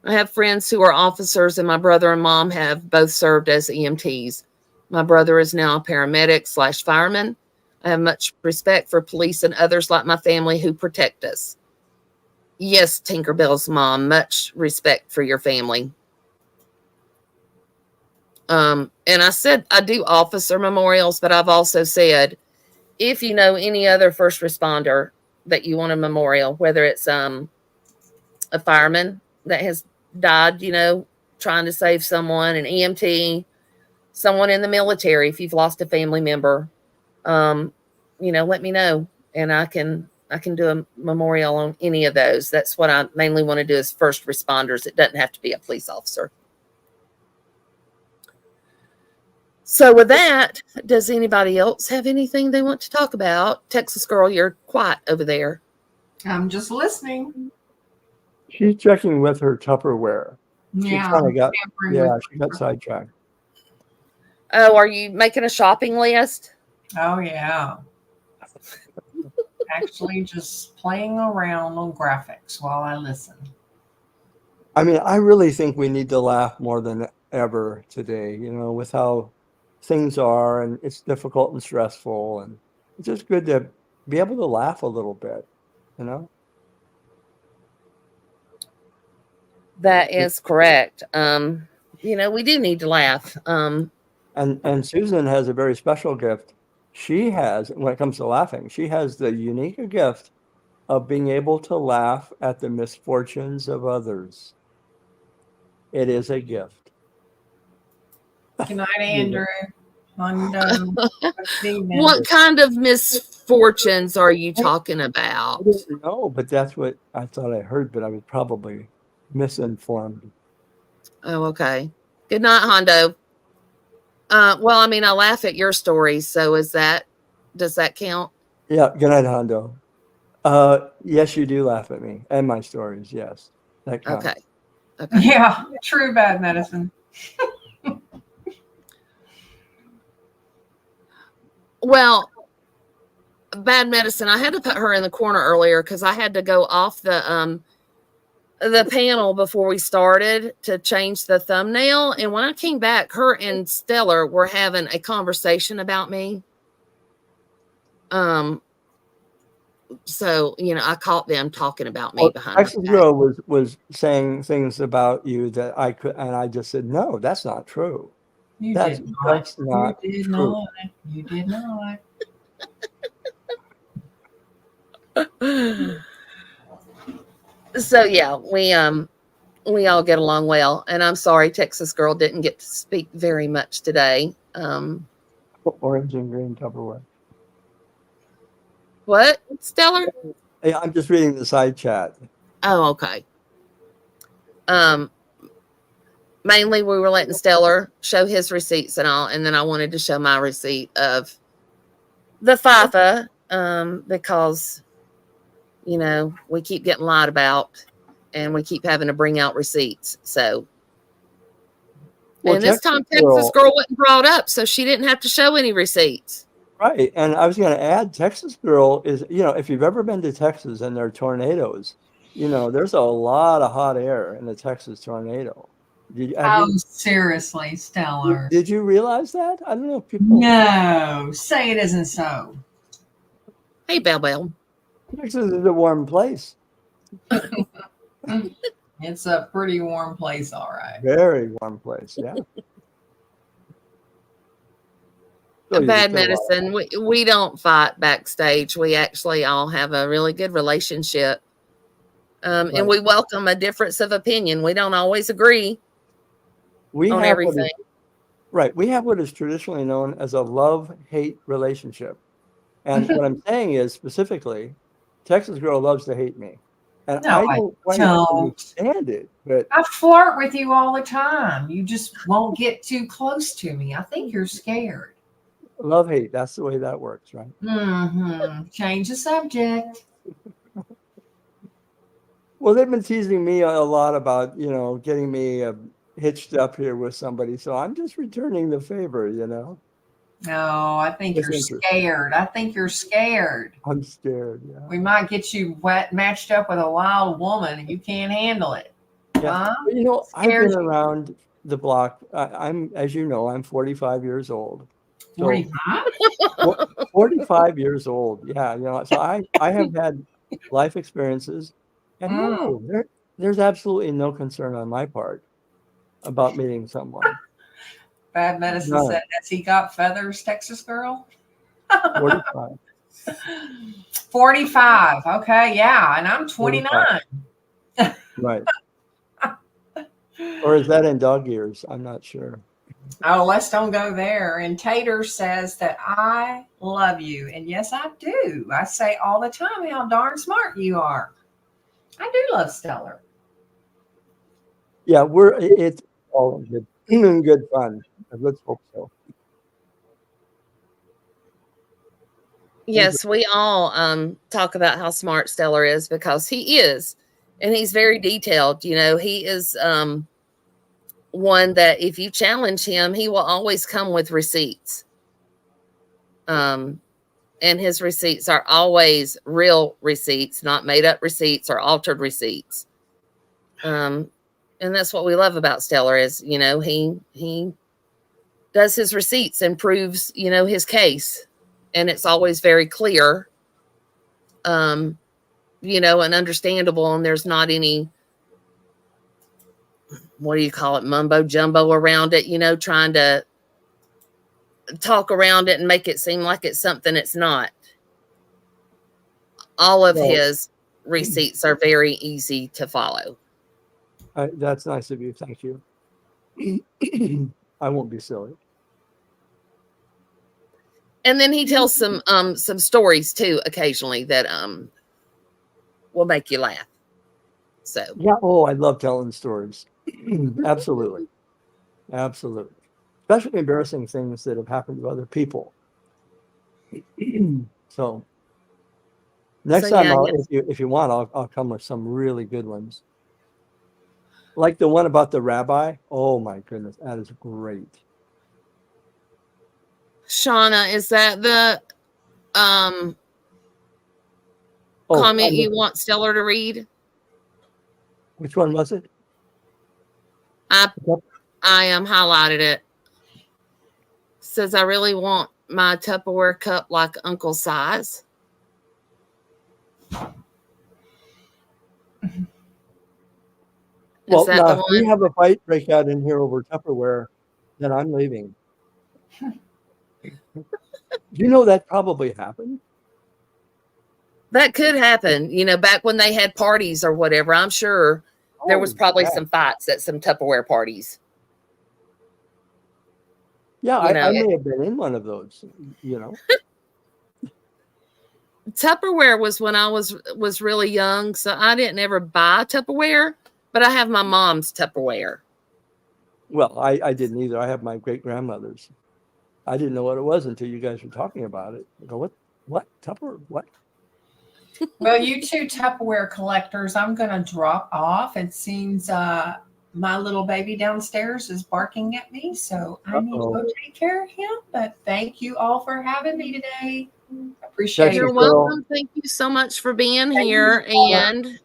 I have friends who are officers, and my brother and mom have both served as EMTs. My brother is now a paramedic / fireman. I have much respect for police and others like my family who protect us. Yes, Tinkerbell's mom, much respect for your family. And I said I do officer memorials, but I've also said if you know any other first responder that you want a memorial, whether it's a fireman that has died, trying to save someone, an EMT, someone in the military, if you've lost a family member, let me know and I can do a memorial on any of those. That's what I mainly want to do is first responders. It doesn't have to be a police officer. So with that, does anybody else have anything they want to talk about? Texas girl, you're quiet over there. I'm just listening. She's checking with her Tupperware. Yeah. She got sidetracked. Oh, are you making a shopping list? Oh, yeah. Actually, just playing around on graphics while I listen. I mean, I really think we need to laugh more than ever today, with how things are, and it's difficult and stressful, and it's just good to be able to laugh a little bit, That is correct. We do need to laugh. And Susan has a very special gift. She has, when it comes to laughing, she has the unique gift of being able to laugh at the misfortunes of others. It is a gift. Good night, Andrew. What kind of misfortunes are you talking about? I don't know, but that's what I thought I heard, but I was probably misinformed. Oh, okay. Good night, Hondo. Well, I mean, I laugh at your stories, so does that count? Yeah, good night, Hondo. Yes, you do laugh at me and my stories. Yes, that counts. Okay. Yeah, true bad medicine. Well, bad medicine. I had to put her in the corner earlier because I had to go off the panel before we started to change the thumbnail. And when I came back, her and Stellar were having a conversation about me. So, I caught them talking about me behind Texas my back. Girl was saying things about you that I could, and I just said, no, that's not true. That's did not. just not You did true. not. You did not. So yeah, we all get along well, and I'm sorry Texas Girl didn't get to speak very much today. Orange and green Tupperware. What, Stellar? Hey, I'm just reading the side chat. Oh, okay. Mainly we were letting Stellar show his receipts and all, and then I wanted to show my receipt of the FIFA, because we keep getting lied about, and we keep having to bring out receipts. So, and this time Texas Girl wasn't brought up, so she didn't have to show any receipts. Right, and I was going to add, Texas Girl is, if you've ever been to Texas and there are tornadoes, there's a lot of hot air in the Texas tornado. Seriously, Stellar. Did you realize that? I don't know if people. No, say it isn't so. Hey, Bell. Texas is a warm place. It's a pretty warm place, all right. Very warm place, yeah. Bad medicine. We don't fight backstage. We actually all have a really good relationship. Right. And we welcome a difference of opinion. We don't always agree on everything. Right. We have what is traditionally known as a love-hate relationship. And what I'm saying is, specifically, Texas Girl loves to hate me. And no, I don't quite understand it. But I flirt with you all the time. You just won't get too close to me. I think you're scared. Love-hate. That's the way that works, right? Mm-hmm. Change the subject. Well, they've been teasing me a lot about, getting me hitched up here with somebody. So I'm just returning the favor, No, I think you're scared. I think you're scared. I'm scared, yeah. We might get you matched up with a wild woman and you can't handle it. Yeah. Huh? I've been around the block. I'm, as you know, I'm 45 years old. 45? 45 years old. Yeah. So I have had life experiences. And no, there's absolutely no concern on my part about meeting someone. Bad medicine said, has he got feathers, Texas Girl? 45. 45. Okay, yeah. And I'm 29. Right. Or is that in dog ears? I'm not sure. Oh, let's don't go there. And Tater says that I love you. And yes, I do. I say all the time how darn smart you are. I do love Stellar. Yeah, it's all good fun. Let's hope so. Yes, we all talk about how smart Stellar is, because he is, and he's very detailed. He is one that if you challenge him, he will always come with receipts. And his receipts are always real receipts, not made up receipts or altered receipts. And that's what we love about Stellar is, he does his receipts and proves, his case. And it's always very clear, and understandable. And there's not any, what do you call it, mumbo jumbo around it, trying to talk around it and make it seem like it's something it's not. All of his receipts are very easy to follow. That's nice of you. Thank you. I won't be silly. And then he tells some stories too occasionally that will make you laugh. So yeah, I love telling stories. Absolutely. Especially embarrassing things that have happened to other people. So next time, if you want, I'll come with some really good ones. Like the one about the rabbi. Oh my goodness, that is great. Shauna, is that the comment you want Stellar to read? Which one was it? I highlighted it. Says I really want my Tupperware cup like Uncle size. Well, Is that now the if we one? have a fight break out in here over Tupperware, then I'm leaving. You know that probably happened. That could happen. Back when they had parties or whatever, I'm sure there was probably yeah. some fights at some Tupperware parties. Yeah, I may have been in one of those, Tupperware was when I was really young, so I didn't ever buy Tupperware, but I have my mom's Tupperware. Well, I didn't either. I have my great-grandmother's. I didn't know what it was until you guys were talking about it. I go, what? Tupperware? What? Well, you two Tupperware collectors, I'm going to drop off. It seems my little baby downstairs is barking at me, so I need to go take care of him. But thank you all for having me today. Appreciate it. You're welcome. Thank you so much for being here. And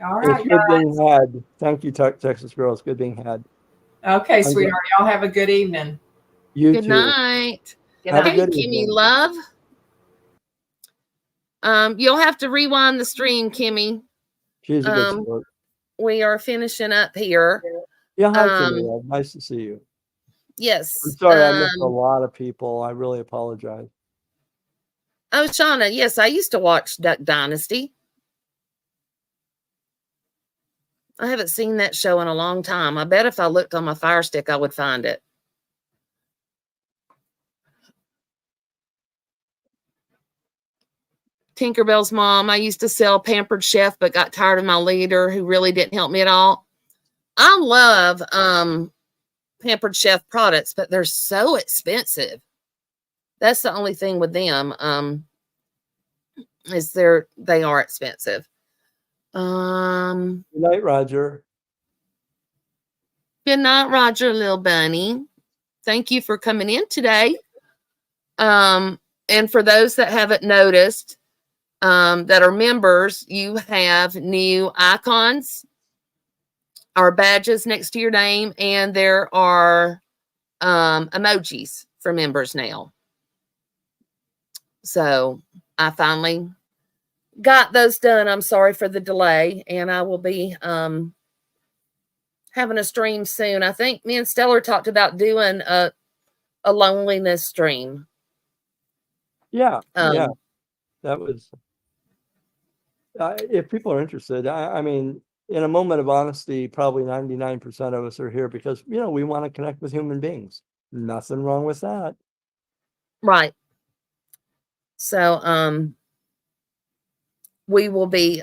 all right, it's good being had. Thank you, Texas Girl. It's good being had. Okay, sweetheart. Y'all have a good evening. You good too. Night. Have a good Kimmy, evening. love. You'll have to rewind the stream, Kimmy. She's a good sport. We are finishing up here. Yeah, hi, Kimmy. Love. Nice to see you. Yes. I'm sorry, I missed a lot of people. I really apologize. Oh, Shauna, yes, I used to watch Duck Dynasty. I haven't seen that show in a long time. I bet if I looked on my Fire Stick, I would find it. Tinkerbell's mom. I used to sell Pampered Chef, but got tired of my leader who really didn't help me at all. I love Pampered Chef products, but they're so expensive. That's the only thing with them. Is they are expensive. Good night, Roger. Good night, Roger, little bunny. Thank you for coming in today. And for those that haven't noticed, that are members, you have new icons or badges next to your name, and there are emojis for members now. So I finally got those done. I'm sorry for the delay, and I will be having a stream soon. I think me and Stellar talked about doing a loneliness stream. Yeah, yeah, that was. If people are interested, I mean, in a moment of honesty, probably 99% of us are here because, we want to connect with human beings. Nothing wrong with that. Right. So, we will be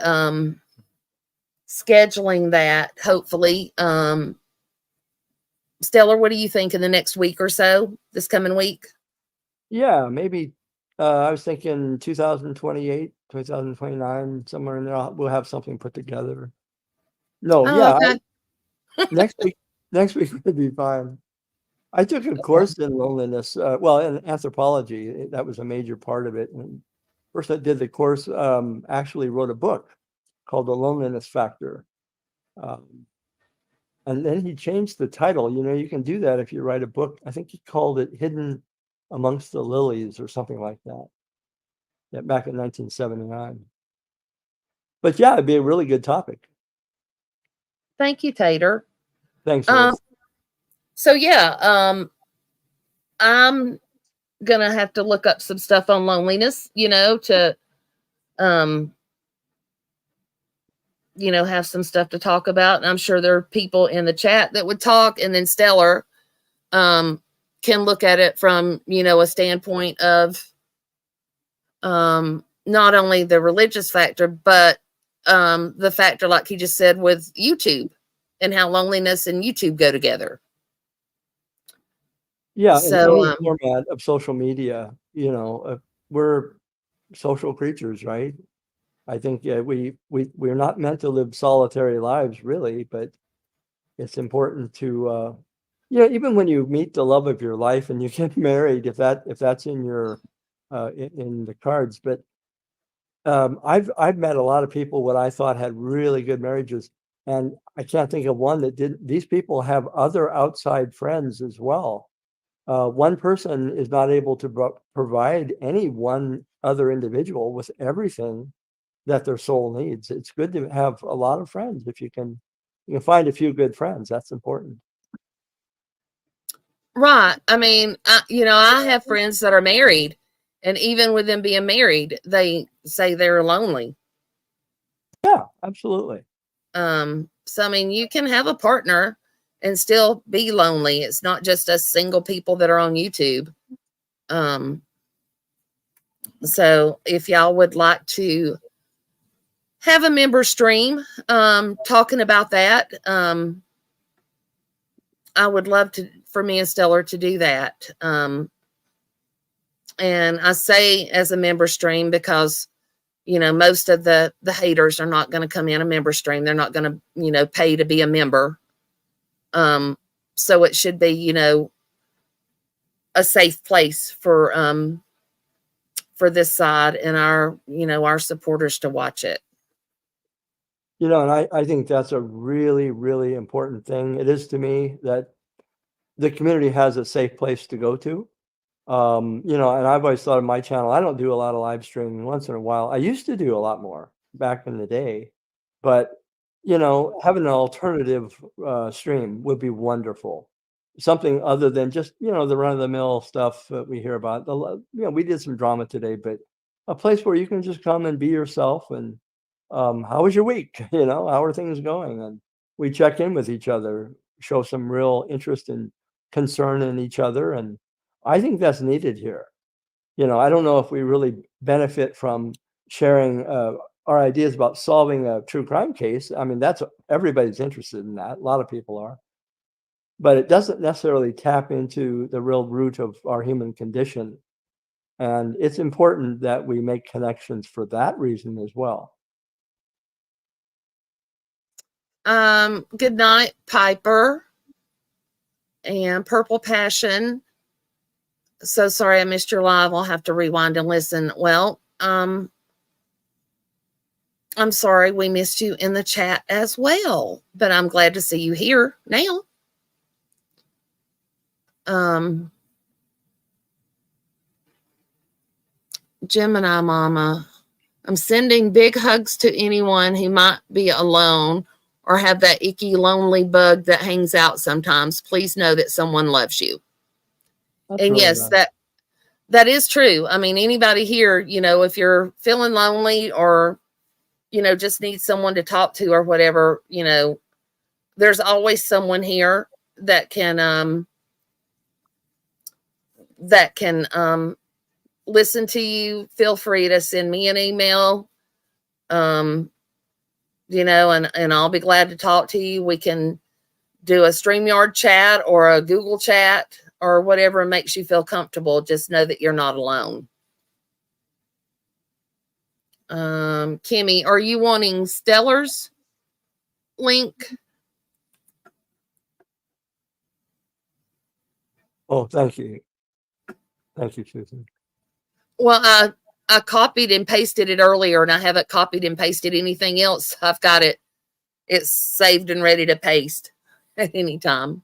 scheduling that, hopefully. Stellar, what do you think in the next week or so, this coming week? Yeah, maybe. I was thinking 2028, 2029, somewhere in there. We'll have something put together. No, okay. Next week would be fine. I took a course in loneliness, in anthropology. That was a major part of it. And first I did the course, actually wrote a book called The Loneliness Factor. And then he changed the title. You can do that if you write a book. I think he called it Hidden Amongst the Lilies or something like that. Yeah, back in 1979. But yeah, it'd be a really good topic. Thank you, Tater. Thanks, Liz. So yeah, I'm gonna have to look up some stuff on loneliness, to have some stuff to talk about. And I'm sure there are people in the chat that would talk, and then Stellar can look at it from, a standpoint of not only the religious factor, but the factor, like he just said, with YouTube and how loneliness and YouTube go together. Yeah, so, in any format of social media, we're social creatures, right? I think we're not meant to live solitary lives, really, but it's important to, even when you meet the love of your life and you get married, if that's in your in the cards. But I've met a lot of people what I thought had really good marriages, and I can't think of one that didn't. These people have other outside friends as well. One person is not able to provide any one other individual with everything that their soul needs. It's good to have a lot of friends. If you can find a few good friends, that's important. Right. I mean, I have friends that are married, and even with them being married, they say they're lonely. Yeah, absolutely. So I mean, you can have a partner and still be lonely. It's not just us single people that are on YouTube. So if y'all would like to have a member stream talking about that, I would love for me and Stellar to do that. And I say as a member stream because, most of the haters are not going to come in a member stream. They're not going to, pay to be a member. So it should be, a safe place for this side and our supporters to watch it. And I think that's a really, really important thing. It is to me that the community has a safe place to go to. And I've always thought of my channel, I don't do a lot of live streaming. Once in a while, I used to do a lot more back in the day, but having an alternative stream would be wonderful. Something other than just the run-of-the-mill stuff that we hear about. We did some drama today, but a place where you can just come and be yourself. And how was your week? How are things going? And we check in with each other, show some real interest and concern in each other. And I think that's needed here. I don't know if we really benefit from sharing our ideas about solving a true crime case. I mean, everybody's interested in that. A lot of people are. But it doesn't necessarily tap into the real root of our human condition. And it's important that we make connections for that reason as well. Good night, Piper and Purple Passion. So sorry I missed your live. I'll have to rewind and listen. Well, I'm sorry we missed you in the chat as well, but I'm glad to see you here now. Gemini Mama, I'm sending big hugs to anyone who might be alone or have that icky, lonely bug that hangs out sometimes. Please know that someone loves you. That's and really yes, nice. That is true. I mean, anybody here, if you're feeling lonely or, just need someone to talk to or whatever, there's always someone here that can listen to you. Feel free to send me an email, and I'll be glad to talk to you. We can do a StreamYard chat or a Google chat or whatever makes you feel comfortable. Just know that you're not alone. Kimmy, are you wanting Stellar's link? Oh, thank you. Thank you, Susan. Well, I copied and pasted it earlier, and I haven't copied and pasted anything else. I've got it. It's saved and ready to paste at any time.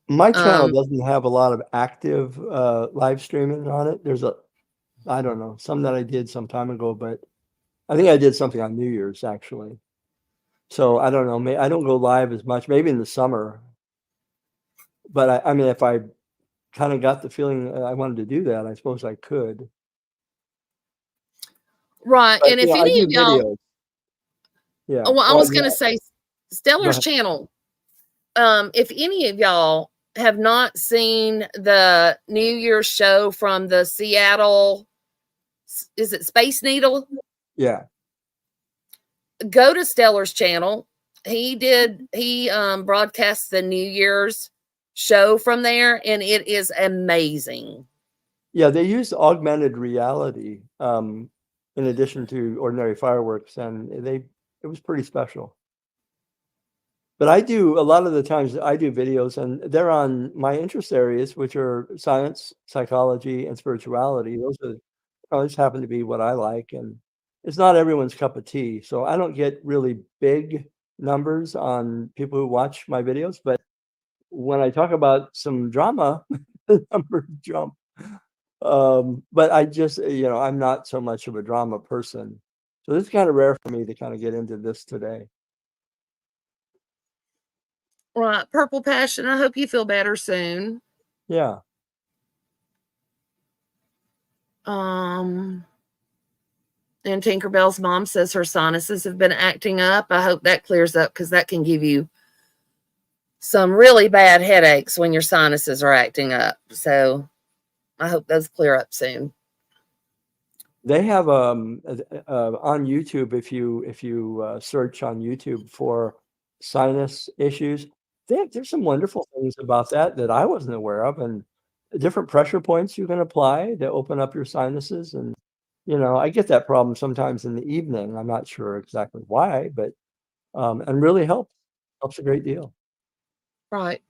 My channel doesn't have a lot of active live streaming on it. There's I don't know, some that I did some time ago, but I think I did something on New Year's actually. So I don't know. I don't go live as much, maybe in the summer. But I mean, if I kind of got the feeling I wanted to do that, I suppose I could. Right. But, and if any of y'all, videos. Yeah. Oh, well, I was going to say Stellar's channel. If any of y'all have not seen the New Year's show from the Seattle, is it Space Needle? Yeah. Go to Stellar's channel. He broadcasts the New Year's show from there, and it is amazing. Yeah, they use augmented reality in addition to ordinary fireworks, and it was pretty special. But I do, a lot of the times I do videos, and they're on my interest areas, which are science, psychology, and spirituality. Those happen to be what I like, and it's not everyone's cup of tea. So I don't get really big numbers on people who watch my videos, but when I talk about some drama, the numbers jump. But I just, I'm not so much of a drama person. So this is kind of rare for me to kind of get into this today. Right. Purple Passion, I hope you feel better soon. Yeah. And Tinkerbell's mom says her sinuses have been acting up. I hope that clears up, because that can give you some really bad headaches when your sinuses are acting up. So I hope those clear up soon. They have on YouTube, if you search on YouTube for sinus issues, there's some wonderful things about that I wasn't aware of, and different pressure points you can apply to open up your sinuses. And I get that problem sometimes in the evening. I'm not sure exactly why, but and really helps a great deal. Right.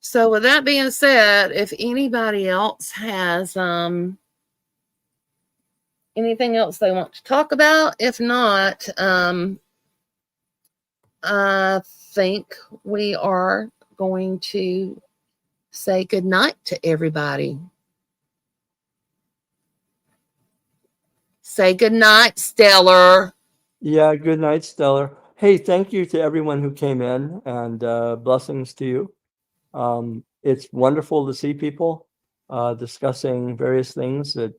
So with that being said, if anybody else has anything else they want to talk about, if not, I think we are going to say good night to everybody. Say good night, Stellar. Yeah, good night, Stellar. Hey, thank you to everyone who came in, and blessings to you. It's wonderful to see people discussing various things that,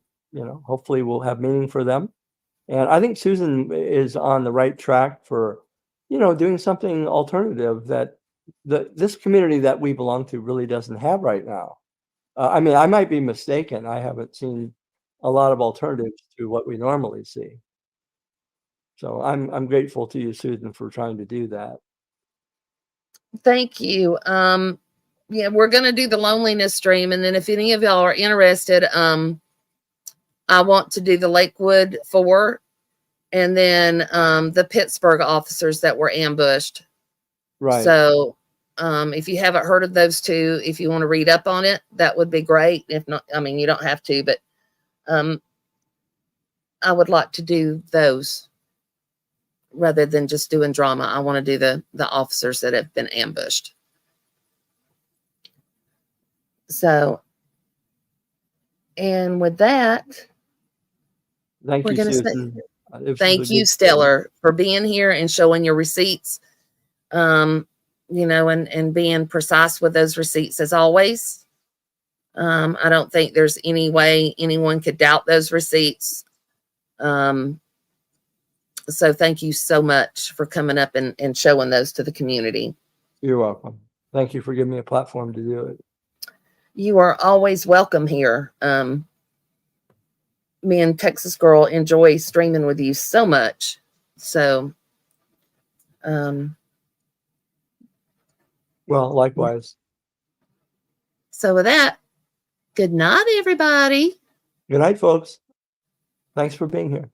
hopefully will have meaning for them. And I think Susan is on the right track for, doing something alternative that this community that we belong to really doesn't have right now. I mean, I might be mistaken. I haven't seen a lot of alternatives to what we normally see. So I'm grateful to you, Susan, for trying to do that. Thank you. Yeah, we're going to do the loneliness stream. And then if any of y'all are interested, I want to do the Lakewood 4 and then the Pittsburgh officers that were ambushed. Right. So if you haven't heard of those two, if you want to read up on it, that would be great. If not, I mean, you don't have to, but I would like to do those rather than just doing drama. I want to do the officers that have been ambushed. So, and with that, thank you, Susan. Thank you, Stellar, for being here and showing your receipts, and being precise with those receipts as always. I don't think there's any way anyone could doubt those receipts. So thank you so much for coming up and showing those to the community. You're welcome. Thank you for giving me a platform to do it. You are always welcome here. Me and Texas Girl enjoy streaming with you so much. So, well, likewise. So with that, good night, everybody. Good night, folks. Thanks for being here.